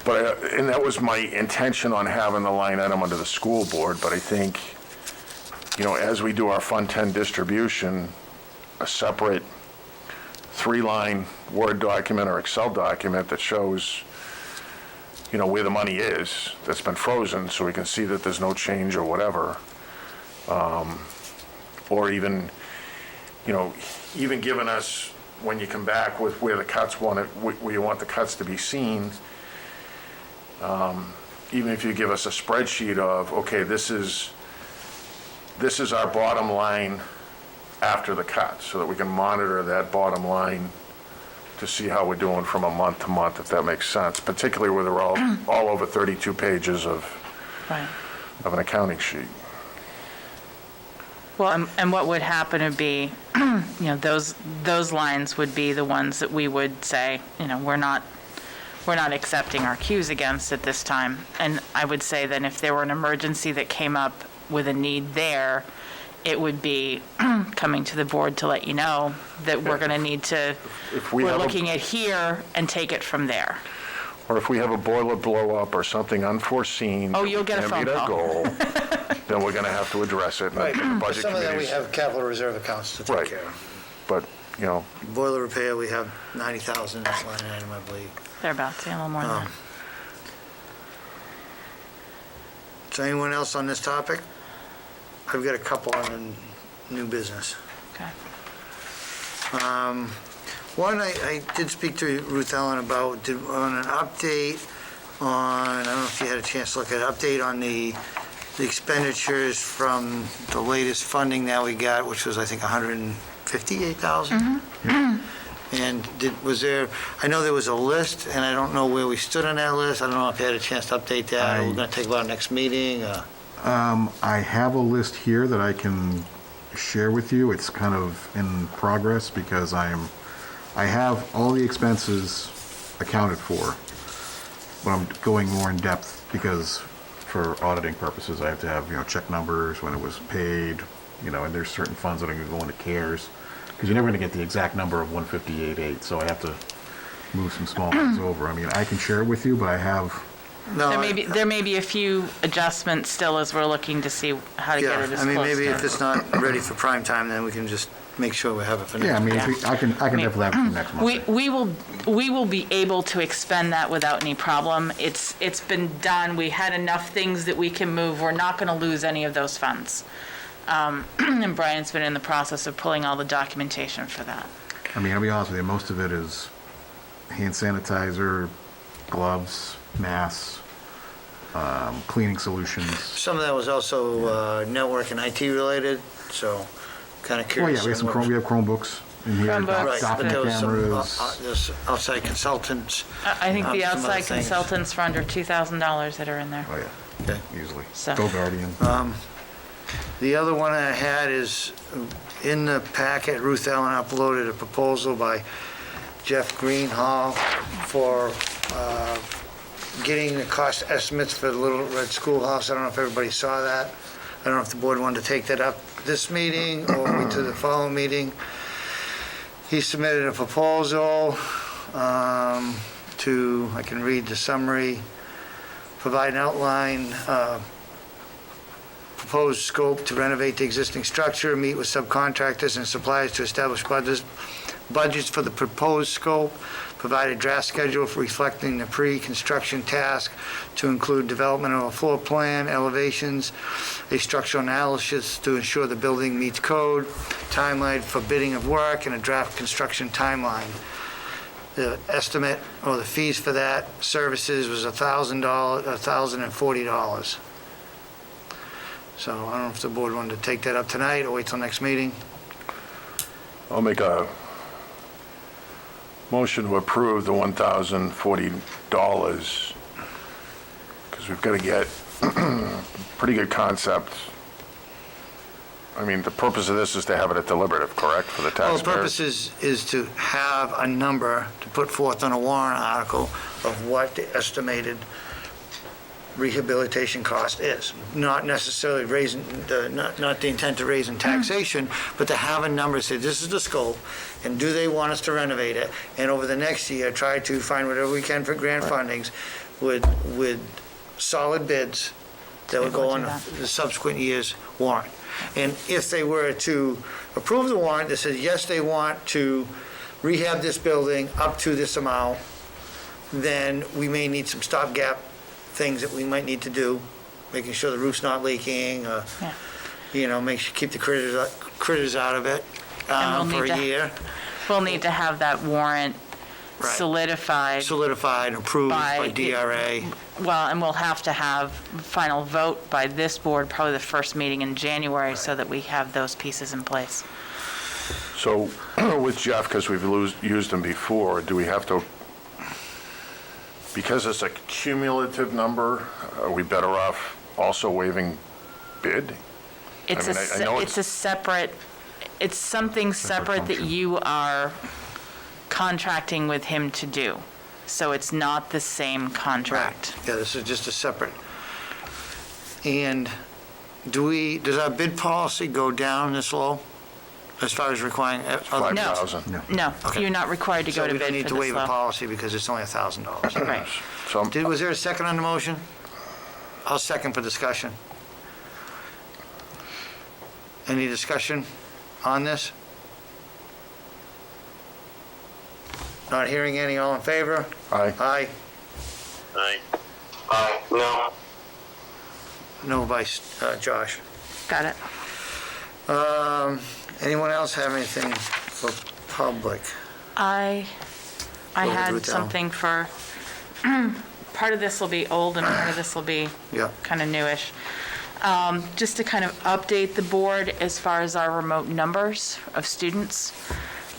But, and that was my intention on having the line item under the school board, but I think, as we do our Fund 10 distribution, a separate 3-line Word document or Excel document that shows, where the money is, that's been frozen, so we can see that there's no change or whatever. Or even, even giving us, when you come back with where the cuts where you want the cuts to be seen, even if you give us a spreadsheet of, okay, this is our bottom line after the cut, so that we can monitor that bottom line to see how we're doing from a month to month, if that makes sense, particularly where they're all over 32 pages of Right. an accounting sheet. Well, and what would happen would be, those lines would be the ones that we would say, we're not accepting our Qs against at this time. And I would say then if there were an emergency that came up with a need there, it would be coming to the board to let you know that we're going to need to, If we we're have a- looking at here and take it from there. Or if we have a boiler blow up or something unforeseen. Oh, that you'll get a can't meet phone our call. goal, then we're gonna have to address it. Right, And the but budget some of that we committees- have capital reserve accounts to take Right. care of. But, Boiler repair, we have 90,000 in this line item, I believe. Thereabouts, yeah, a little more than that. So anyone else on this topic? I've got a couple on the new business. Okay. One, I did speak to Ruth Ellen about, on an update on, I don't know if you had a chance to look at it, update on the expenditures from the latest funding that we got, which was, I think, 158,000. And I know there was a list, and I don't know where we stood on that list. I don't know if you had a chance to update that. We're going to take about our next meeting. I have a list here that I can share with you. It's kind of in progress because I have all the expenses accounted for, but I'm going more in depth because for auditing purposes, I have to have, check numbers, when it was paid, and there's certain funds that are going to go into CARES, because you're never going to get the exact number of 158.8, so I have to move some small things over. I mean, I can share it with you, but I have, No, There may be a few adjustments still as we're looking to see how to get it as I mean, close maybe if to. it's not ready for prime time, then we can just make sure we have it for next. yeah, I mean, Yeah. I can definitely have it for next month. We will be able to expend that without any problem. It's been done. We had enough things that we can move. We're not going to lose any of those funds. And Brian's been in the process of pulling all the documentation for that. I mean, I'll be honest with you, most of it is hand sanitizer, gloves, masks, cleaning solutions. Some of that was also network and IT related, so kind of Oh, yeah, curious. we have Chromebooks in here, Chromebooks. Right, but document there was some cameras. there's outside consultants. I think the Some other outside things. consultants for under $2,000 that are in there. Oh, yeah, Okay. easily. So- Go Guardian. The other one I had is in the packet, Ruth Ellen uploaded a proposal by Jeff Greenhall for getting the cost estimates for the Little Red Schoolhouse. I don't know if everybody saw that. I don't know if the board wanted to take that up this meeting or wait to the following meeting. He submitted a proposal to, I can read the summary, provide an outline, proposed scope to renovate the existing structure, meet with subcontractors and suppliers to establish budgets for the proposed scope, provide a draft schedule for reflecting the pre-construction task to include development of a floor plan, elevations, a structural analysis to ensure the building meets code, timeline for bidding of work, and a draft construction timeline. The estimate or the fees for that services was $1,040. So I don't know if the board wanted to take that up tonight or wait till next meeting. I'll make a motion to approve the $1,040, because we've got to get pretty good concept. I mean, the purpose of this is to have it at deliberative, correct, for the Well, taxpayers? the purpose is to have a number to put forth on a warrant article of what the estimated rehabilitation cost is. Not necessarily raising, not the intent to raise in taxation, but to have a number, say, this is the scope, and do they want us to renovate it? And over the next year, try to find whatever we can for grant fundings with solid bids that would go on the subsequent year's warrant. And if they were to approve the warrant that says, yes, they want to rehab this building up to this amount, then we may need some stopgap things that we might need to do, making sure the roof's not leaking, Yeah. make sure, keep the critters out of it And we'll for need a to- year. We'll need to have that warrant Right. solidified. Approved by By- DRA. Well, and we'll have to have final vote by this board, probably the first meeting in January, so that we have those pieces in place. So with Jeff, because we've used him before, do we have to, because it's a cumulative number, are we better off also waiving bid? It's mean, I know it's a separate, it's something separate that function. you are contracting with him to do. So it's not the same contract. Yeah, this is just a separate. And does our bid policy go down this low as far as requiring? other- 5,000? No, Okay. you're not required to go to So we don't bid need for to this waive a low. policy because it's only $1,000. Right. So, Was there a second on the motion? I'll second for discussion. Any discussion on this? Not hearing any, all in favor? aye. Aye. Aye. Aye. No. No by Josh. Got it. Anyone else have anything for public? I Go ahead, had Ruth, something for, part of this will be old and part of this will be Yeah. kind of newish. Just to kind of update the board as far as our remote numbers of students.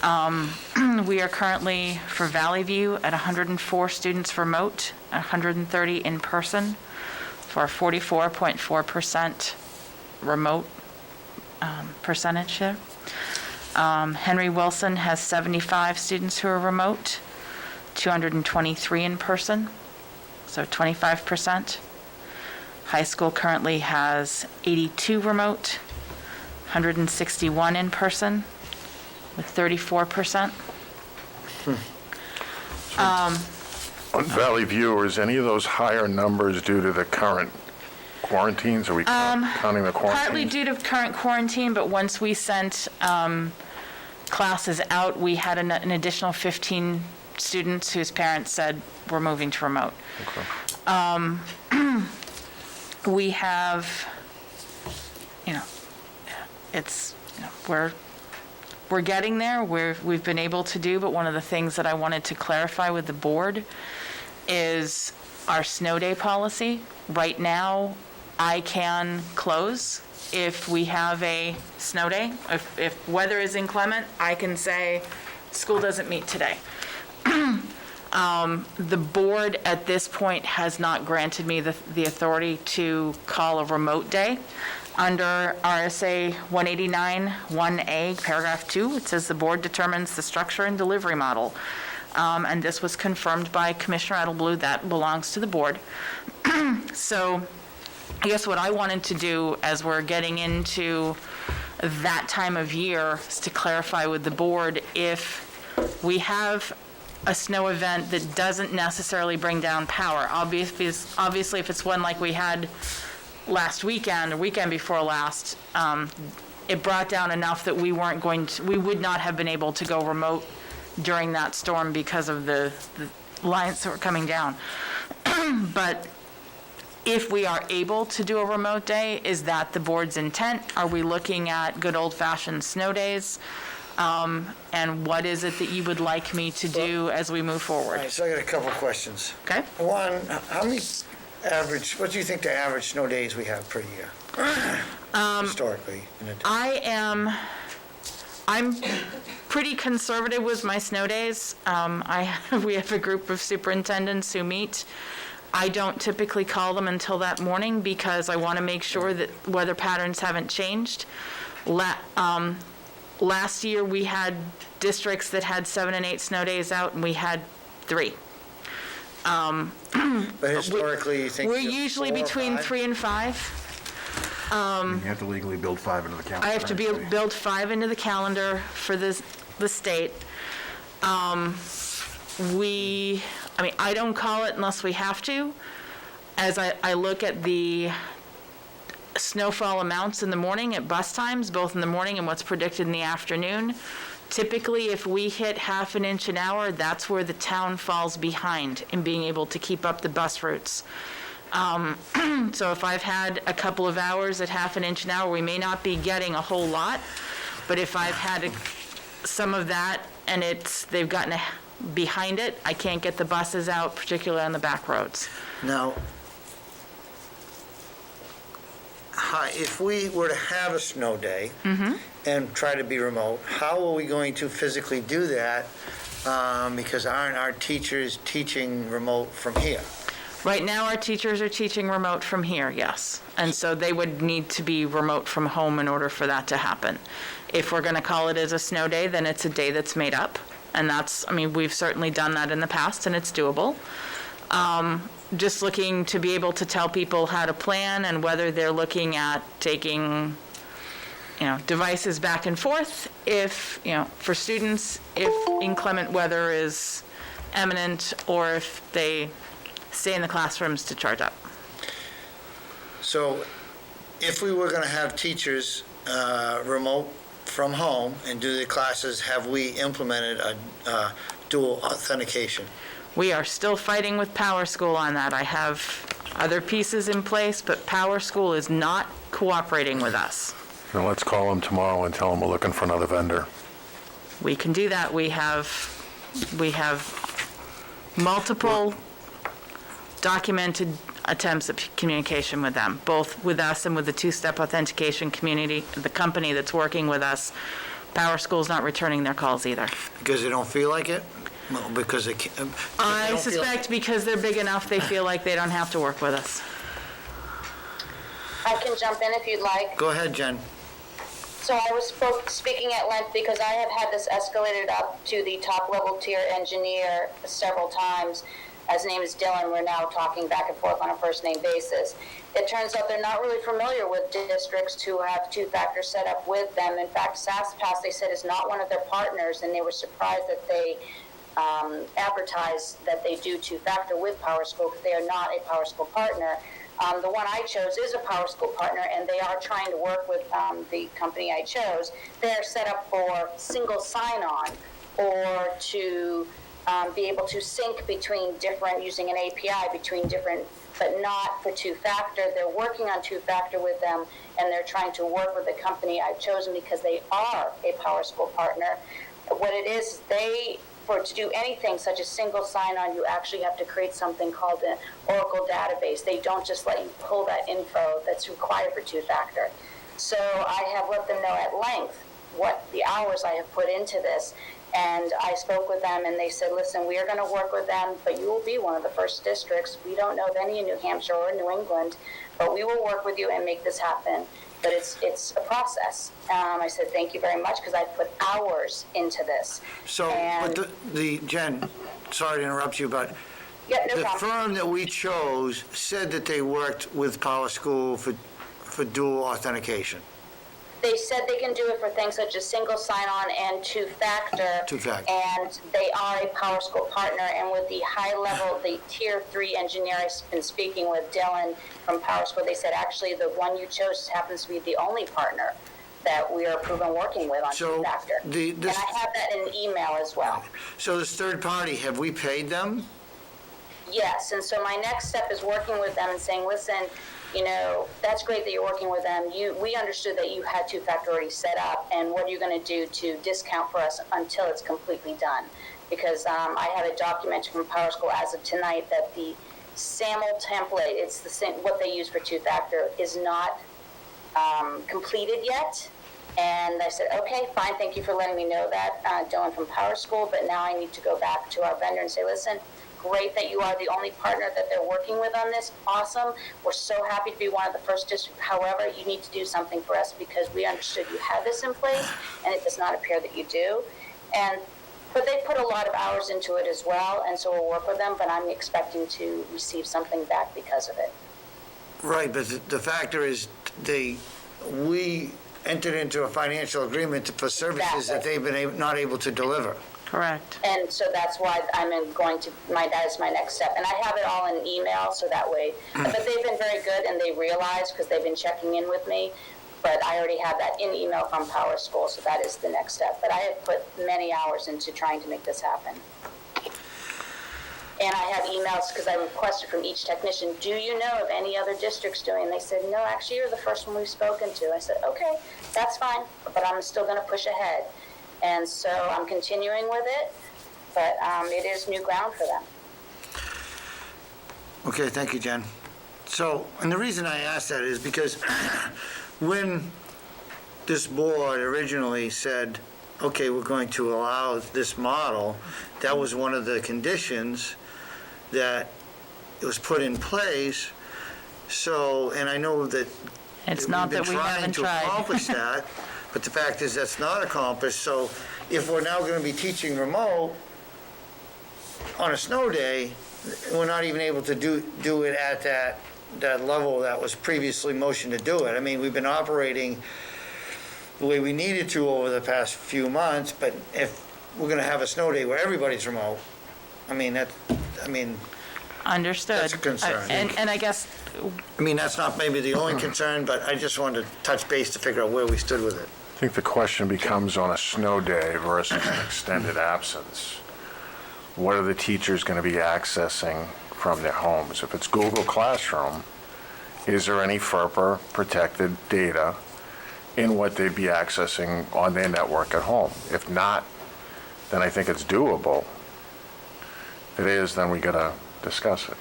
We are currently, for Valley View, at 104 students remote, 130 in person, for a 44.4% remote percentage there. Henry Wilson has 75 students who are remote, 223 in person, so 25%. High school currently has 82 remote, 161 in person, with 34%. On Valley View, is any of those higher numbers due to the current quarantines? Are we counting the quarantines? Partly due to current quarantine, but once we sent classes out, we had an additional 15 students whose parents said, we're moving to remote. Okay. We have, we're getting there. We've been able to do, but one of the things that I wanted to clarify with the board is our snow day policy. Right now, I can close if we have a snow day. If weather is inclement, I can say, school doesn't meet today. The board at this point has not granted me the authority to call a remote day. Under RSA 189, 1A, paragraph 2, it says the board determines the structure and delivery model. And this was confirmed by Commissioner Edelblut, that belongs to the board. So I guess what I wanted to do as we're getting into that time of year is to clarify with the board if we have a snow event that doesn't necessarily bring down power. Obviously, if it's one like we had last weekend or weekend before last, it brought down enough that we would not have been able to go remote during that storm because of the lines that were coming down. But if we are able to do a remote day, is that the board's intent? Are we looking at good old-fashioned snow days? And what is it that you would like me to do as we move All forward? right, so I got a couple of questions. Okay? One, how many what do you think the average snow days we have per year? Historically. I'm pretty conservative with my snow days. We have a group of superintendents who meet. I don't typically call them until that morning because I want to make sure that weather patterns haven't changed. Last year, we had districts that had 7 and 8 snow days out, and we had 3. But historically, you think? We're you have usually 4 or between 5? 3 and 5. You have to legally build 5 into the calendar. I have to right? build 5 into the calendar for the state. I don't call it unless we have to. As I look at the snowfall amounts in the morning at bus times, both in the morning and what's predicted in the afternoon, Typically, if we hit half an inch an hour, that's where the town falls behind in being able to keep up the bus routes. So if I've had a couple of hours at half an inch an hour, we may not be getting a whole lot, but if I've had some of that and they've gotten behind it, I can't get the buses out, particularly on the back roads. Now, if we were to have a snow day and try to be remote, how are we going to physically do that? Because aren't our teachers teaching remote from here? Right now, our teachers are teaching remote from here, yes. And so they would need to be remote from home in order for that to happen. If we're going to call it as a snow day, then it's a day that's made up. And we've certainly done that in the past, and it's doable. Just looking to be able to tell people how to plan and whether they're looking at taking, devices back and forth if, for students, if inclement weather is imminent, or if they stay in the classrooms to charge up. So if we were going to have teachers remote from home and do the classes, have we implemented a dual authentication? We are still fighting with Power School on that. I have other pieces in place, but Power School is not cooperating with us. Now let's call them tomorrow and tell them we're looking for another vendor. We can do that. We have multiple documented attempts at communication with them, both with us and with the two-step authentication community, the company that's working with us. Power School's not returning their calls either. Because they don't feel like it? No, because they can't. I suspect because they're big enough, they feel like they don't have to work with us. I can jump in if you'd like. Go ahead, Jen. So I was speaking at length because I have had this escalated up to the top level tier engineer several times. His name is Dylan. We're now talking back and forth on a first name basis. It turns out they're not really familiar with districts who have two-factor set up with them. In fact, SaskPass, they said, is not one of their partners, and they were surprised that they advertise that they do two-factor with Power School because they are not a Power School partner. The one I chose is a Power School partner, and they are trying to work with the company I chose. They're set up for single sign-on or to be able to sync between different, using an API between different, but not for two-factor. They're working on two-factor with them, and they're trying to work with the company I've chosen because they are a Power School partner. What it is, to do anything such as single sign-on, you actually have to create something called an Oracle database. They don't just let you pull that info that's required for two-factor. So I have let them know at length what the hours I have put into this. And I spoke with them, and they said, listen, we are going to work with them, but you will be one of the first districts. We don't know of any in New Hampshire or New England, but we will work with you and make this happen. But it's a process. I said, thank you very much, because I put hours into this. So, but Jen, sorry to interrupt you, but Yeah, no the problem. firm that we chose said that they worked with Power School for dual authentication. They said they can do it for things such as single sign-on and two-factor. Two-factor. And they are a Power School partner. And with the high level, the Tier 3 engineer I've been speaking with, Dylan from Power School, they said actually the one you chose happens to be the only partner that we are approving working with on two-factor. And I have that in an email as well. So this third party, have we paid them? Yes, and so my next step is working with them and saying, listen, that's great that you're working with them. We understood that you had two-factor already set up, and what are you going to do to discount for us until it's completely done? Because I have it documented from Power School as of tonight that the SAML template, it's the same, what they use for two-factor, is not completed yet. And I said, okay, fine, thank you for letting me know that, Dylan from Power School, but now I need to go back to our vendor and say, listen, great that you are the only partner that they're working with on this. Awesome. We're so happy to be one of the first districts. However, you need to do something for us because we understood you had this in place, and it does not appear that you do. But they put a lot of hours into it as well, and so we'll work with them, but I'm expecting to receive something back because of it. Right, but the factor is we entered into a financial agreement for services that they've been not able to deliver. Correct. And so that's why that is my next step. And I have it all in email, so that way, but they've been very good, and they realize, because they've been checking in with me, But I already have that in email from Power School, so that is the next step. But I have put many hours into trying to make this happen. And I have emails, because I requested from each technician, do you know of any other districts doing? And they said, no, actually, you're the first one we've spoken to. I said, okay, that's fine, but I'm still going to push ahead. And so I'm continuing with it, but it is new ground for them. Okay, thank you, Jen. So, and the reason I asked that is because when this board originally said, okay, we're going to allow this model, that was one of the conditions that it was put in place. So, and I know that It's not that we haven't we've been trying to tried. accomplish that, but the fact is that's not accomplished. So if we're now going to be teaching remote on a snow day, we're not even able to do it at that level that was previously motioned to do it. I mean, we've been operating the way we needed to over the past few months, but if we're going to have a snow day where everybody's remote, Understood. That's a concern. And I guess, that's not maybe the only concern, but I just wanted to touch base to figure out where we stood with it. I think the question becomes on a snow day versus an extended absence. What are the teachers going to be accessing from their homes? If it's Google Classroom, is there any FERPA protected data in what they'd be accessing on their network at home? If not, then I think it's doable. If it is, then we got to discuss it.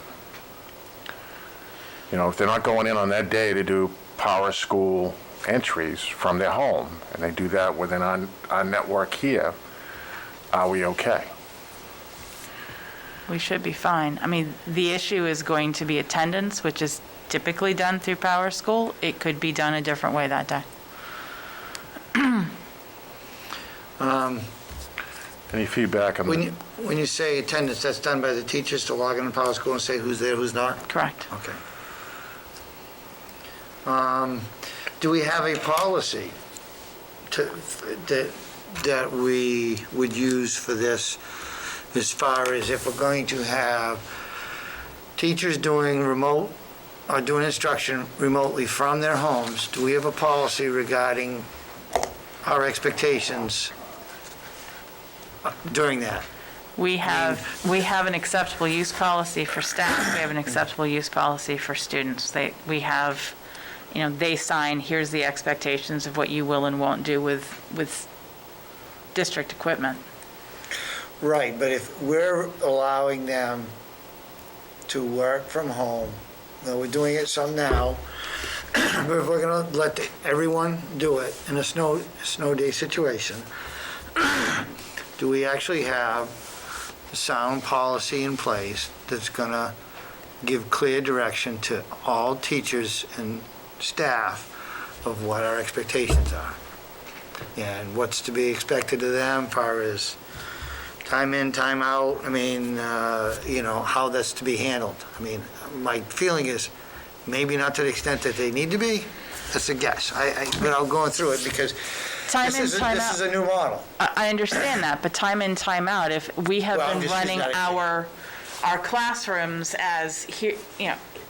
If they're not going in on that day to do Power School entries from their home, and they do that within our network here, are we okay? we should be fine. I mean, the issue is going to be attendance, which is typically done through Power School. It could be done a different way that day. Any feedback on When you say attendance, that's done by the teachers to log into Power School and say who's there, who's not? Correct. Okay. Do we have a policy that we would use for this, as far as if we're going to have teachers doing remote, or doing instruction remotely from their homes? Do we have a policy regarding our expectations during that? We have an acceptable use policy for staff. We have an acceptable use policy for students. We have, they sign, here's the expectations of what you will and won't do with district equipment. Right, but if we're allowing them to work from home, we're doing it some now, but if we're gonna let everyone do it in a snow day situation, do we actually have a sound policy in place that's gonna give clear direction to all teachers and staff of what our expectations are? And what's to be expected of them as far as time in, time out, how that's to be handled. My feeling is maybe not to the extent that they need to be. That's a guess. But I'm going through it because this is a new model. I understand that, but time in, time out, if we have Well, I'm been just running using that our classrooms as,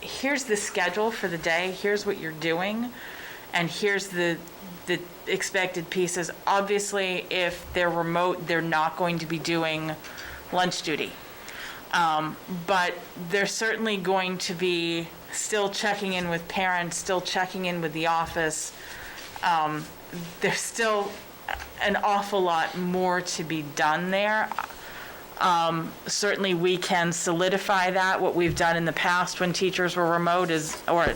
here's the schedule for the day, here's what you're doing, and here's the expected pieces. Obviously, if they're remote, they're not going to be doing lunch duty. But they're certainly going to be still checking in with parents, still checking in with the office. There's still an awful lot more to be done there. Certainly, we can solidify that. What we've done in the past when teachers were remote or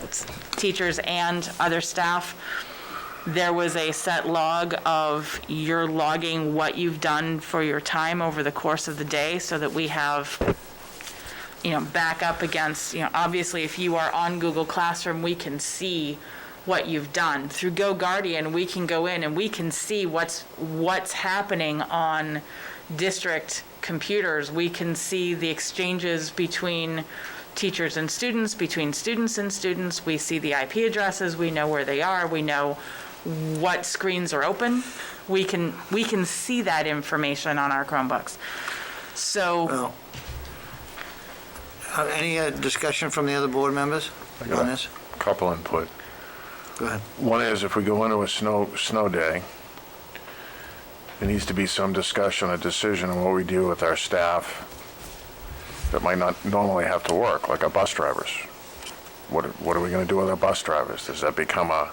teachers and other staff, there was a set log of you're logging what you've done for your time over the course of the day so that we have, back up against, obviously if you are on Google Classroom, we can see what you've done. Through GoGuardian, we can go in and we can see what's happening on district computers. We can see the exchanges between teachers and students, between students and students. We see the IP addresses. We know where they are. We know what screens are open. We can see that information on our Chromebooks. So, Any discussion from the other board members on this? couple input? Go ahead. One is, if we go into a snow day, there needs to be some discussion, a decision on what we do with our staff that might not normally have to work, like our bus drivers. What are we going to do with our bus drivers? Does that become a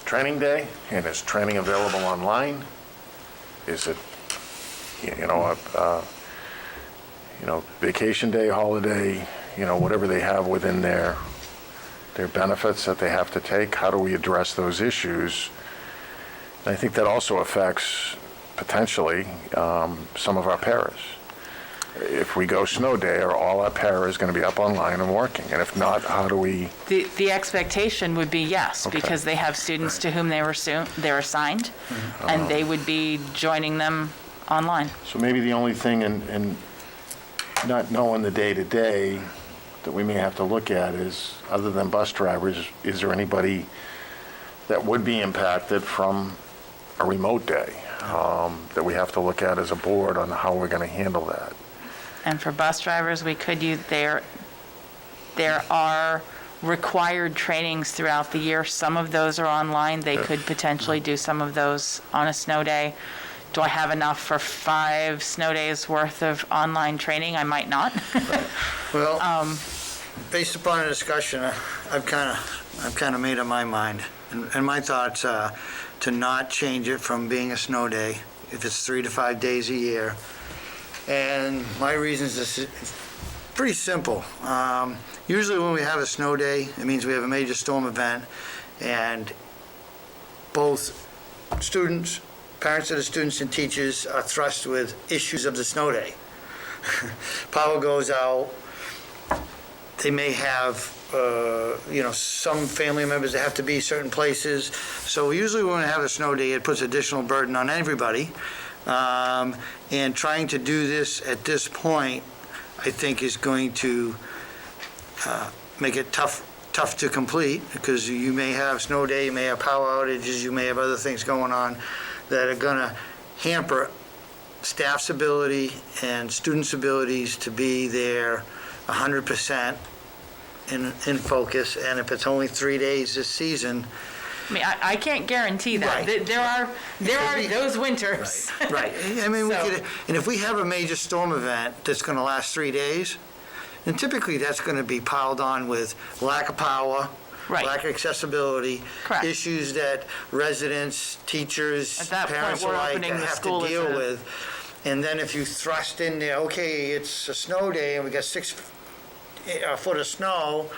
training day, and is training available online? Is it, vacation day, holiday, whatever they have within their benefits that they have to take? How do we address those issues? And I think that also affects, potentially, some of our paras. If we go snow day, are all our paras going to be up online and working? And if not, how do we? The expectation would be yes, Okay. because they have students to whom they're assigned, and they would be joining them online. So maybe the only thing in not knowing the day-to-day that we may have to look at is, other than bus drivers, is there anybody that would be impacted from a remote day that we have to look at as a board on how we're going to handle that? And for bus drivers, we could use, there are required trainings throughout the year. Some of those are online. They could potentially do some of those on a snow day. Do I have enough for 5 snow days worth of online training? I might not. Well, based upon the discussion, I've kind of made up my mind. And my thoughts are to not change it from being a snow day, if it's 3 to 5 days a year. And my reasons is pretty simple. Usually when we have a snow day, it means we have a major storm event, and both students, parents of the students, and teachers are thrust with issues of the snow day. Power goes out. They may have, some family members that have to be certain places. So usually when we have a snow day, it puts additional burden on everybody. And trying to do this at this point, I think, is going to make it tough to complete, because you may have snow day, you may have power outages, you may have other things going on that are going to hamper staff's ability and students' abilities to be there 100% in focus. And if it's only 3 days this season. I mean, I can't guarantee that. Right. There are those winters. Right. I mean, we So- could, and if we have a major storm event that's going to last 3 days, then typically that's going to be piled on with lack of power, Right. lack of accessibility, Correct. issues that residents, teachers, At that point, parents we're alike opening the have school to as deal a- with. And then if you thrust in there, okay, it's a snow day and we got 6 foot of snow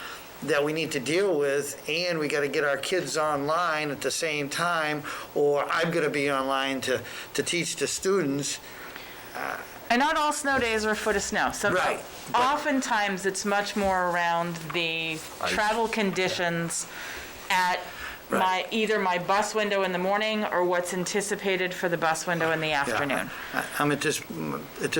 that we need to deal with, and we got to get our kids online at the same time, or I'm going to be online to teach the students. And not all snow days are a foot of snow. So Right, but- oftentimes, it's much more around the travel conditions at either my bus window in the morning or what's anticipated for the bus window in the Yeah, afternoon. I'm at this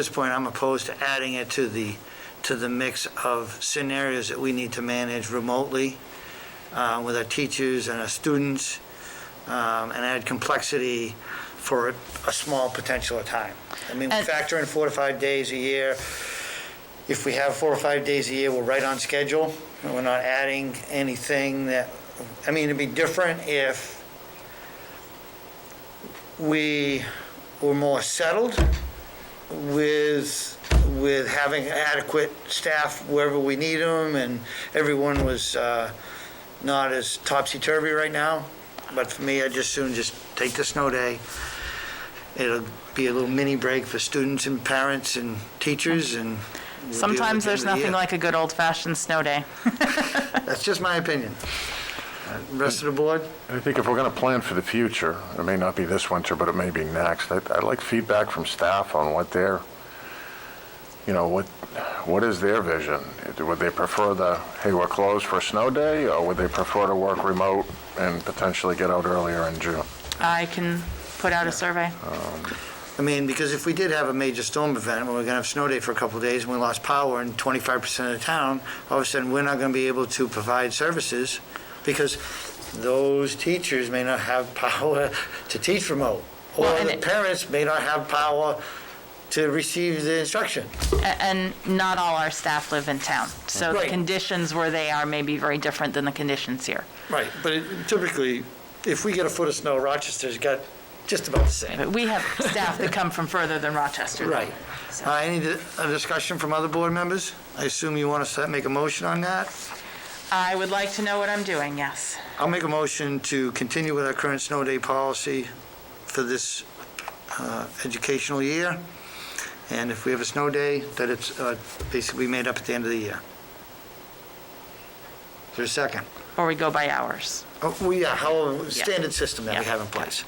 point, I'm opposed to adding it to the mix of scenarios that we need to manage remotely with our teachers and our students, and add complexity for a small potential of time. I mean, we And- factor in 4 to 5 days a year. If we have 4 or 5 days a year, we're right on schedule, and we're not adding anything that, I mean, it'd be different if we were more settled with having adequate staff wherever we need them, and everyone was not as topsy-turvy right now. But for me, I'd just soon just take the snow day. It'll be a little mini break for students and parents and teachers, and we'll deal Sometimes with it there's in the nothing year. like a good old-fashioned snow day. That's just my opinion. Rest of the board? I think if we're going to plan for the future, it may not be this winter, but it may be next, I'd like feedback from staff on what their, what is their vision? Would they prefer hey, we're closed for a snow day, or would they prefer to work remote and potentially get out earlier in June? I can put out a survey. I mean, because if we did have a major storm event, where we're gonna have snow day for a couple of days, and we lost power in 25% of the town, all of a sudden, we're not gonna be able to provide services, because those teachers may not have power to teach remote, or Well, and the parents may not have power to receive the instruction. And not all our staff live in town. So the Right. conditions where they are may be very different than the conditions here. Right, but typically, if we get a foot of snow, Rochester's got just about the same. But we have staff that come from further than Rochester. Right. Any discussion from other board members? I assume you want to make a motion on that? I would like to know what I'm doing, yes. I'll make a motion to continue with our current snow day policy for this educational year. And if we have a snow day, that it's basically made up at the end of the year. Is there a second? Or we go by hours. Oh, well, yeah, standard system that we Yeah. have in place.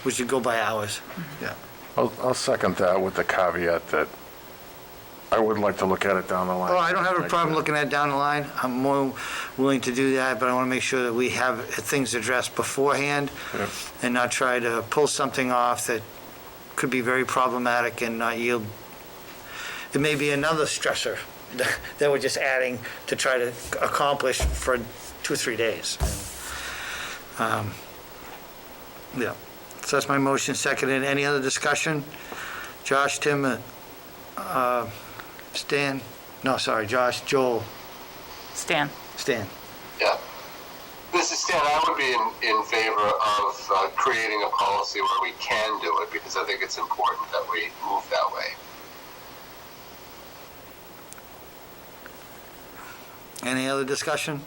We should go by hours. Yeah. I'll second that with the caveat that I would like to look at it down the line. Oh, I don't have a problem looking at it down the line. I'm more willing to do that, but I want to make sure that we have things addressed beforehand Yeah. and not try to pull something off that could be very problematic and not yield. It may be another stressor that we're just adding to try to accomplish for 2 or 3 days. Yeah. So that's my motion, seconded. Any other discussion? Josh, Tim, Stan? No, sorry, Josh, Joel, Stan? Stan. Yeah. This is Stan. I would be in favor of creating a policy where we can do it because I think it's important that we move that way. Any other discussion?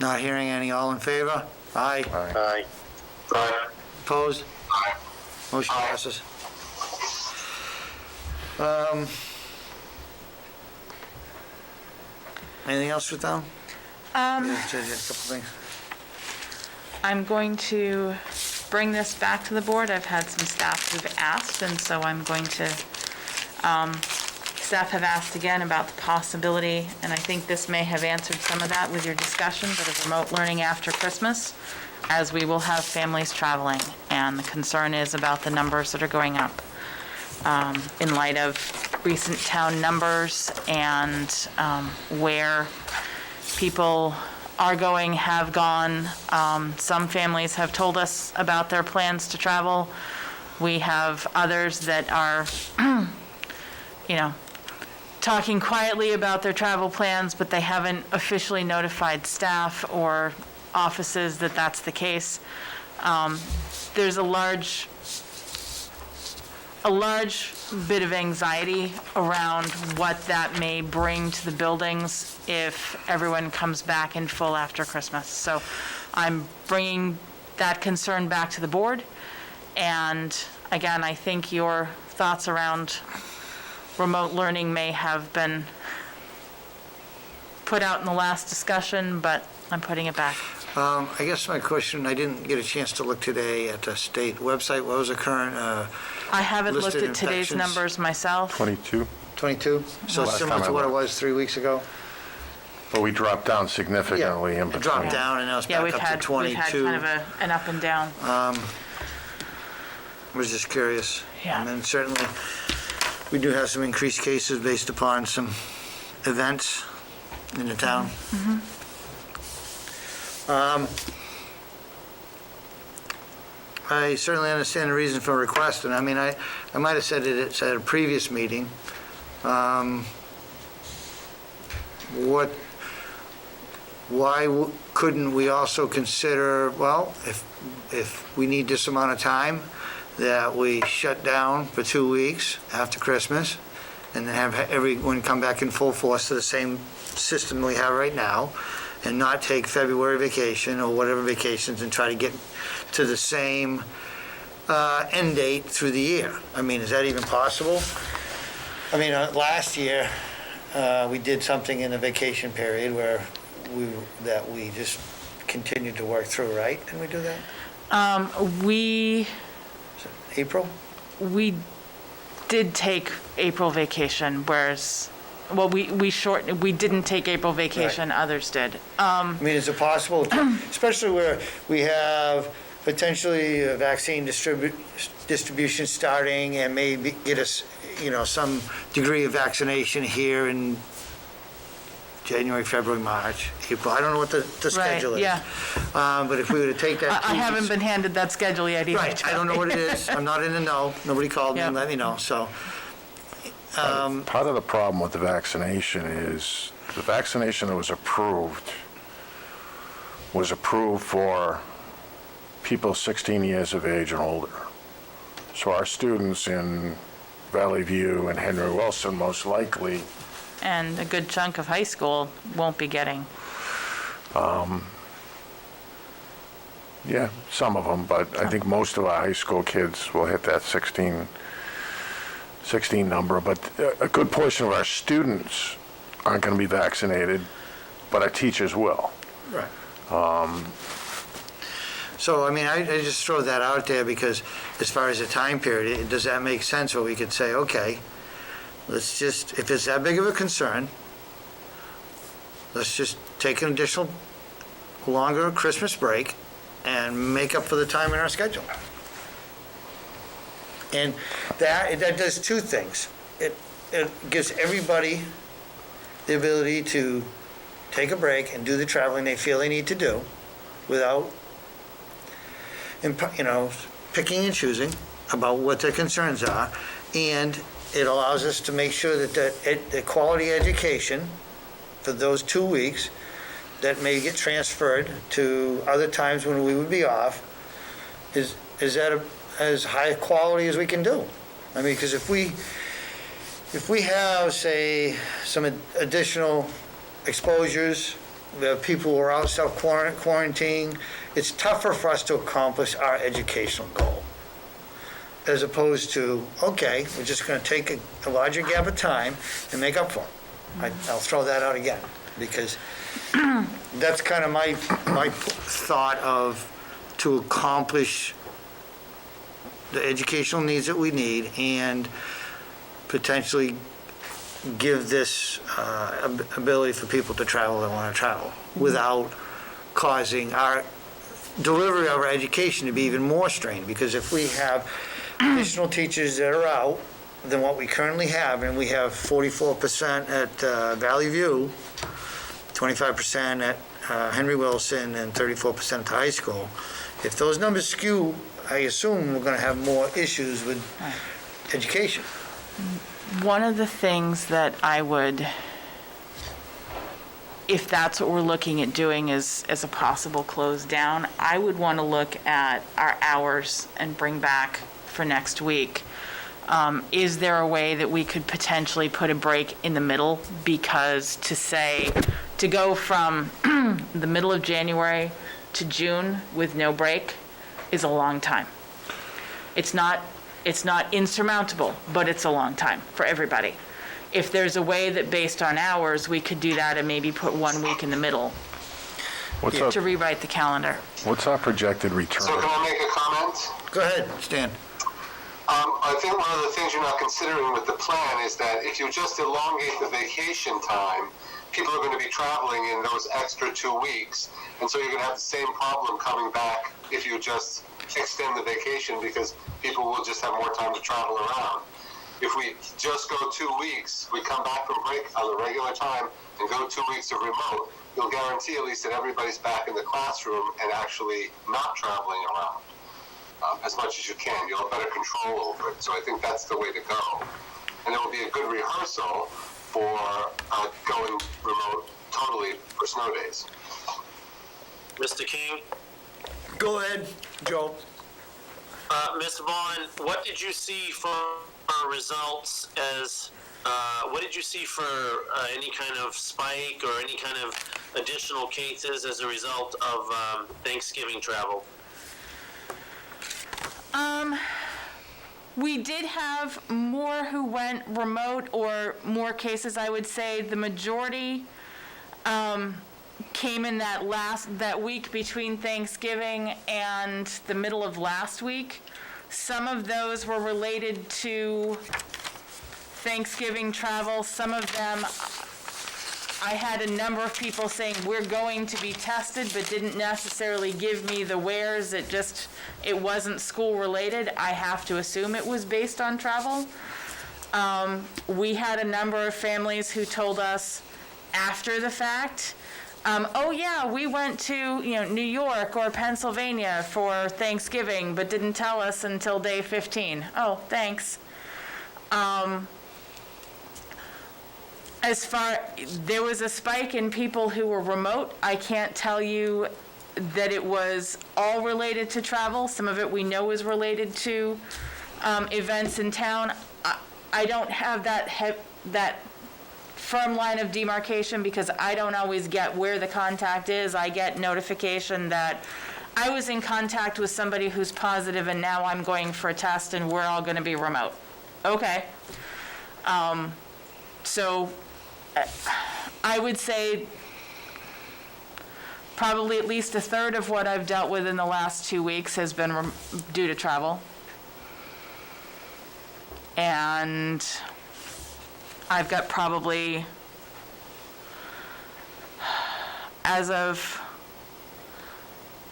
Not hearing any. All in favor? Aye. Aye. Aye. Opposed? Aye. Motion Aye. passes. Anything else with them? Just a couple things. I'm going to bring this back to the board. I've had some staff who've asked, and so I'm going to, staff have asked again about the possibility, and I think this may have answered some of that with your discussion, but of remote learning after Christmas, as we will have families traveling, and the concern is about the numbers that are going up. In light of recent town numbers and where people are going, have gone. Some families have told us about their plans to travel. We have others that are, talking quietly about their travel plans, but they haven't officially notified staff or offices that that's the case. There's a large bit of anxiety around what that may bring to the buildings if everyone comes back in full after Christmas. So I'm bringing that concern back to the board. And again, I think your thoughts around remote learning may have been put out in the last discussion, but I'm putting it back. I guess my question, I didn't get a chance to look today at the state website. What was the current I haven't looked listed at today's infections? numbers myself. 22, 22? So Last similar time I to what it looked. was 3 weeks ago? but we dropped down significantly in It between. dropped down and now it's Yeah, back up to 22. we've had kind of an up and down. I was just curious. Yeah. And then certainly, we do have some increased cases based upon some events in the town. I certainly understand the reason for request, and I mean, I might have said it at a previous meeting. Why couldn't we also consider, well, if we need this amount of time, that we shut down for 2 weeks after Christmas, and then have everyone come back in full force to the same system we have right now, and not take February vacation or whatever vacations and try to get to the same end date through the year. I mean, is that even possible? I mean, last year, we did something in the vacation period where we just continued to work through, right? Didn't we do that? We April? did take April vacation, whereas, well, we didn't take April vacation, others did. I mean, is it possible, especially where we have potentially a vaccine distribution starting and maybe get us, some degree of vaccination here in January, February, March, April, I don't know what the schedule is. yeah. But if we were to take that. I haven't been handed that schedule yet either. Right, I don't know what it is, I'm not in the know, nobody called me and Yeah. let me know, so. Part of the problem with the vaccination is, the vaccination that was approved for people 16 years of age and older. So our students in Valley View and Henry Wilson most likely, And a good chunk of high school won't be getting. yeah, some of them, but I think most of our high school kids will hit that 16 number. But a good portion of our students aren't going to be vaccinated, but our teachers will. Right. So, I mean, I just throw that out there because as far as the time period, does that make sense where we could say, okay, let's just, if it's that big of a concern, let's just take an additional longer Christmas break and make up for the time in our schedule. And that does two things. It gives everybody the ability to take a break and do the traveling they feel they need to do without, picking and choosing about what their concerns are. And it allows us to make sure that the quality education for those 2 weeks that may get transferred to other times when we would be off is at as high quality as we can do. I mean, because if we have, say, some additional exposures, we have people who are out self-quarantining, it's tougher for us to accomplish our educational goal. As opposed to, okay, we're just going to take a larger gap of time and make up for it. I'll throw that out again, because that's kind of my thought of, to accomplish the educational needs that we need and potentially give this ability for people to travel that want to travel without causing our delivery of our education to be even more strained. Because if we have additional teachers that are out than what we currently have, and we have 44% at Valley View, 25% at Henry Wilson, and 34% at the high school, if those numbers skew, I assume we're going to have more issues with education. One of the things that I would, if that's what we're looking at doing as a possible close down, I would want to look at our hours and bring back for next week. Is there a way that we could potentially put a break in the middle? Because to go from the middle of January to June with no break is a long time. It's not insurmountable, but it's a long time for everybody. If there's a way that based on hours, we could do that and maybe put 1 week in the middle to rewrite the calendar. What's our projected return? So can I make a comment? Go ahead, Stan. I think one of the things you're not considering with the plan is that if you just elongate the vacation time, people are going to be traveling in those extra 2 weeks. And so you're going to have the same problem coming back if you just extend the vacation, because people will just have more time to travel around. If we just go 2 weeks, we come back from break on the regular time and go 2 weeks of remote, you'll guarantee at least that everybody's back in the classroom and actually not traveling around as much as you can. You'll have better control over it. So I think that's the way to go. And it will be a good rehearsal for going remote totally for snow days. Mr. King, Go ahead, Joe. Ms. Vaughn, what did you see for results as, what did you see for any kind of spike or any kind of additional cases as a result of Thanksgiving travel? We did have more who went remote, or more cases, I would say. The majority came in that week between Thanksgiving and the middle of last week. Some of those were related to Thanksgiving travel. Some of them, I had a number of people saying, we're going to be tested, but didn't necessarily give me the wheres. It wasn't school related. I have to assume it was based on travel. We had a number of families who told us after the fact. Oh yeah, we went to, New York or Pennsylvania for Thanksgiving, but didn't tell us until day 15. Oh, thanks. There was a spike in people who were remote. I can't tell you that it was all related to travel. Some of it we know is related to events in town. I don't have that firm line of demarcation because I don't always get where the contact is. I get notification that I was in contact with somebody who's positive and now I'm going for a test and we're all going to be remote. Okay. So I would say probably at least a third of what I've dealt with in the last 2 weeks has been due to travel. And I've got probably, as of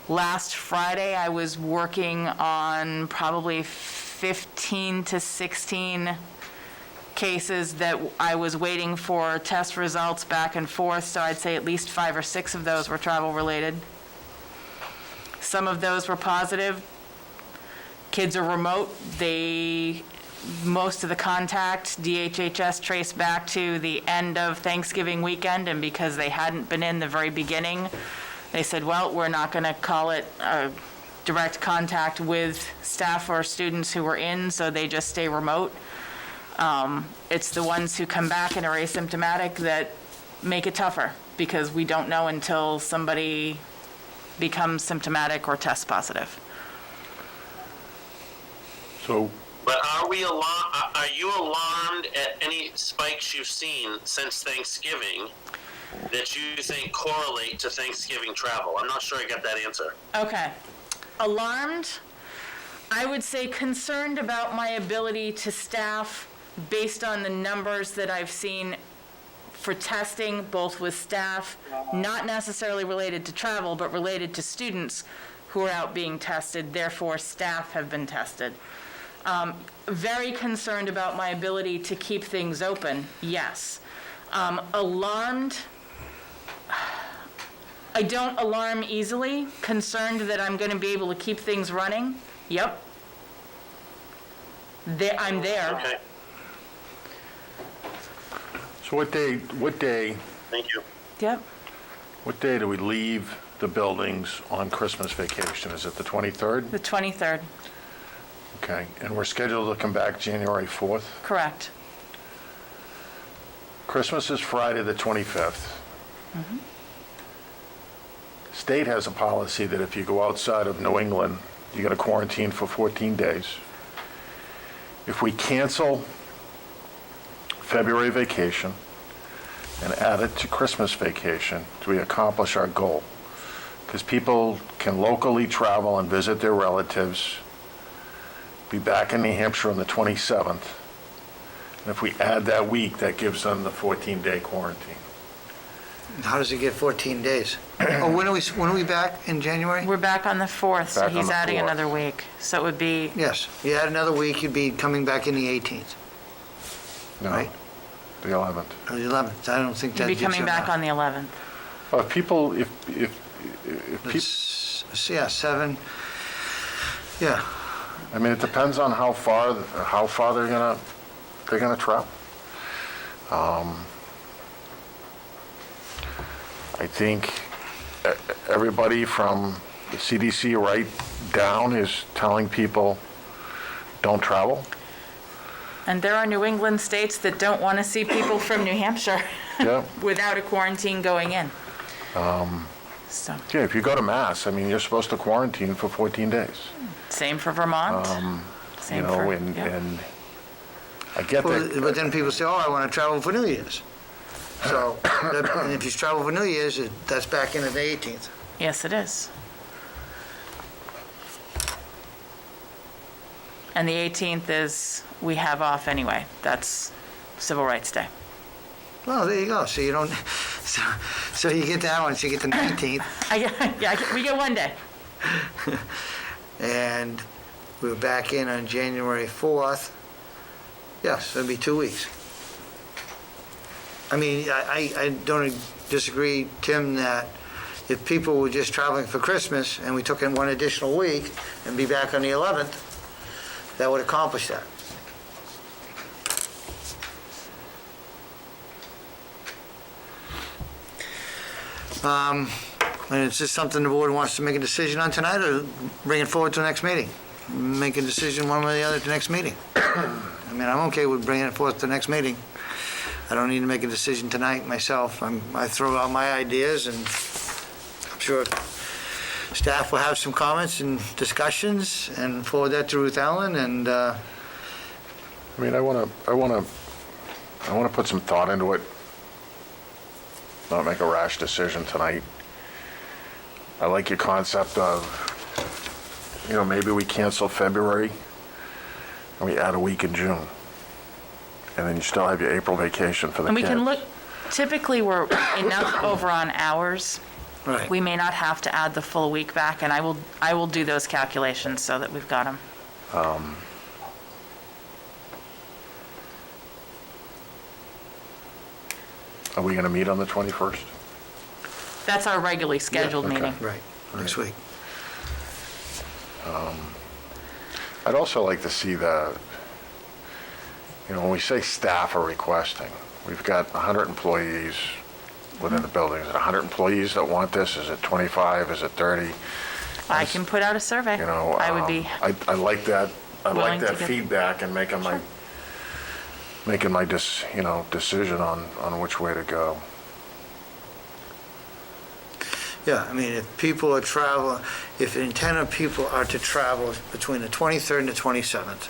last Friday, I was working on probably 15 to 16 cases that I was waiting for test results back and forth, so I'd say at least 5 or 6 of those were travel related. Some of those were positive. Kids are remote. Most of the contact, DHHS traced back to the end of Thanksgiving weekend, and because they hadn't been in the very beginning, they said, well, we're not going to call it a direct contact with staff or students who were in, so they just stay remote. It's the ones who come back and are asymptomatic that make it tougher, because we don't know until somebody becomes symptomatic or tests positive. So, But are you alarmed at any spikes you've seen since Thanksgiving that you think correlate to Thanksgiving travel? I'm not sure I got that answer. Okay. Alarmed? I would say concerned about my ability to staff based on the numbers that I've seen for testing, both with staff, not necessarily related to travel, but related to students who are out being tested, therefore staff have been tested. Very concerned about my ability to keep things open, yes. Alarmed? I don't alarm easily. Concerned that I'm going to be able to keep things running? Yep. I'm there. Okay, so what day thank you. Yep. What day do we leave the buildings on Christmas vacation? Is it the 23rd? The 23rd, Okay, and we're scheduled to come back January 4th. correct. Christmas is Friday the 25th. State has a policy that if you go outside of New England, you got to quarantine for 14 days. If we cancel February vacation and add it to Christmas vacation, do we accomplish our goal? Because people can locally travel and visit their relatives, be back in New Hampshire on the 27th. And if we add that week, that gives them the 14-day quarantine. How does it get 14 days? Oh, when are we back in January? We're back on the 4th, so Back on he's the adding 4th. another week. So it would be, Yes, you add another week, you'd be coming back in the 18th, No, right? the 11th. Or the 11th, I don't think that you'd be gives you coming back enough. on the 11th. Well, if people, if people, Yeah, 7, yeah. I mean, it depends on how far they're gonna travel. I think everybody from the CDC right down is telling people, don't travel. And there are New England states that don't want to see people from New Hampshire Yeah, without a quarantine going in. So, yeah, if you go to Mass, I mean, you're supposed to quarantine for 14 days. same for Vermont. You Same know, for, and, yeah. and I get Well, that. but then people say, oh, I want to travel for New Year's. So, and if you travel for New Year's, that's back in the 18th. Yes, it is. And the 18th is, we have off anyway. That's Civil Rights Day. Well, there you go. So you don't, so you get that one, so you get the 19th. We get one day. And we're back in on January 4th. Yes, it'll be 2 weeks. I mean, I don't disagree, Tim, that if people were just traveling for Christmas and we took in one additional week and be back on the 11th, that would accomplish that. And it's just something the board wants to make a decision on tonight, or bring it forward to the next meeting? Make a decision one way or the other at the next meeting. I mean, I'm okay with bringing it forth to the next meeting. I don't need to make a decision tonight myself. I throw out my ideas, and I'm sure staff will have some comments and discussions, and forward that to Ruth Ellen, and, I mean, I want to put some thought into it. Not make a rash decision tonight. I like your concept of, maybe we cancel February and we add a week in June. And then you still have your April vacation for the And kids. we can look, typically, we're enough over on hours. right. We may not have to add the full week back, and I will do those calculations so that we've got them. Are we going to meet on the 21st? That's our regularly scheduled okay. meeting. Right, next week. I'd also like to see when we say staff are requesting, we've got 100 employees within the building. Is it 100 employees that want this? Is it 25? Is it 30? I can put out a survey. I would be, I like that. I like willing to that get- feedback and making my decision on which way to go. Yeah, I mean, if people are traveling, if the intent of people are to travel between the 23rd and the 27th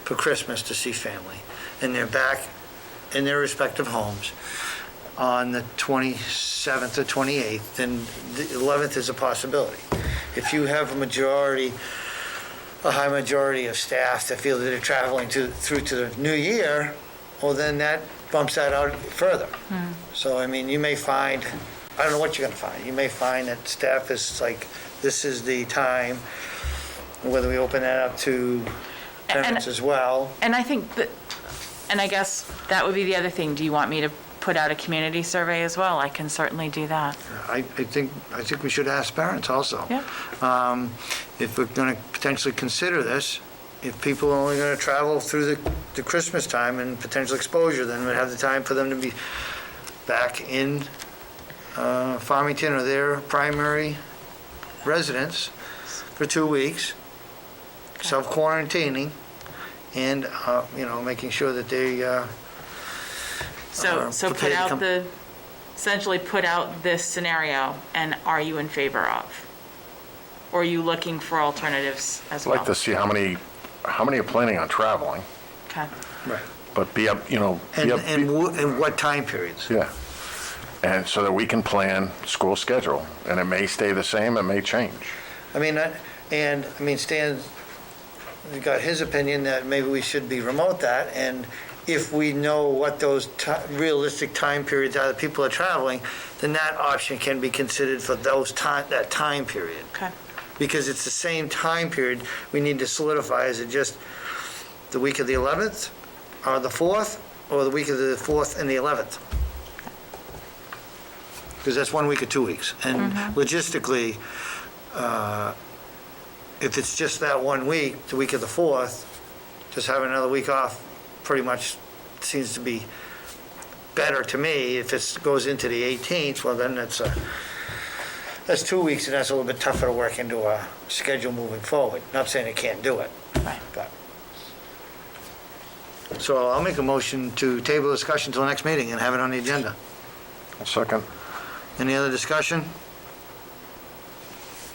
for Christmas to see family, and they're back in their respective homes on the 27th or 28th, then the 11th is a possibility. If you have a high majority of staff that feel that they're traveling through to the new year, well, then that bumps that out further. So, I mean, you may find, I don't know what you're gonna find. You may find that staff is like, this is the time, whether we open that up to tenants as well. and I think that, and I guess that would be the other thing. Do you want me to put out a community survey as well? I can certainly do that. I think we should ask parents also. Yep. If we're gonna potentially consider this, if people are only gonna travel through the Christmas time and potential exposure, then we'd have the time for them to be back in Farmington or their primary residence for 2 weeks, self-quarantining, and, making sure that they, So put prepared to out come- essentially put out this scenario, and are you in favor of? Or are you looking for alternatives as I'd well? like to see how many are planning on traveling, Okay. right. but be up, And what time periods? yeah. And so that we can plan school schedule, and it may stay the same, it may change. I mean, Stan got his opinion that maybe we should be remote that, and if we know what those realistic time periods are that people are traveling, then that option can be considered for that time period. Okay. Because it's the same time period we need to solidify. Is it just the week of the 11th, or the 4th, or the week of the 4th and the 11th? Because that's 1 week or 2 weeks. And logistically, if it's just that 1 week, the week of the 4th, just having another week off pretty much seems to be better to me. If it goes into the 18th, well, then that's 2 weeks, and that's a little bit tougher to work into a schedule moving forward. Not saying I can't do it. Right. But- So I'll make a motion to table discussion till the next meeting and have it on the agenda. Second? Any other discussion?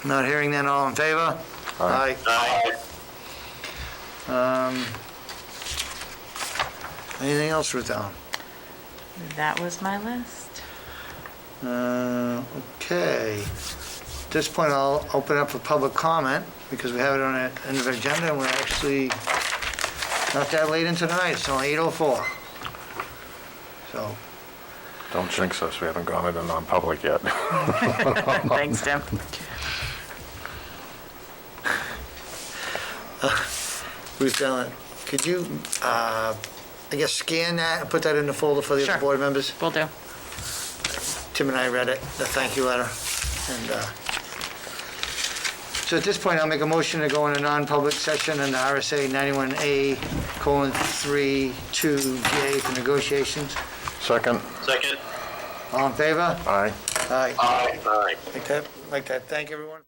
Not hearing then, all in favor? Aye. Anything else, Ruth Ellen? That was my list. Okay. At this point, I'll open up for public comment, because we have it on the end of the agenda, and we're actually not that late into the night. It's only 8:04. So, Don't jinx us, we haven't gone into non-public yet. Thanks, Tim. Ruth Ellen, could you I guess, scan that and put that in the folder for the Sure. other board members. Will do. Tim and I read it, the thank you letter. And so at this point, I'll make a motion to go in a non-public session in the RSA 91A:3-2J for negotiations. Second? Second? All in favor? Aye. Aye. Aye. Like that. Thank you, everyone.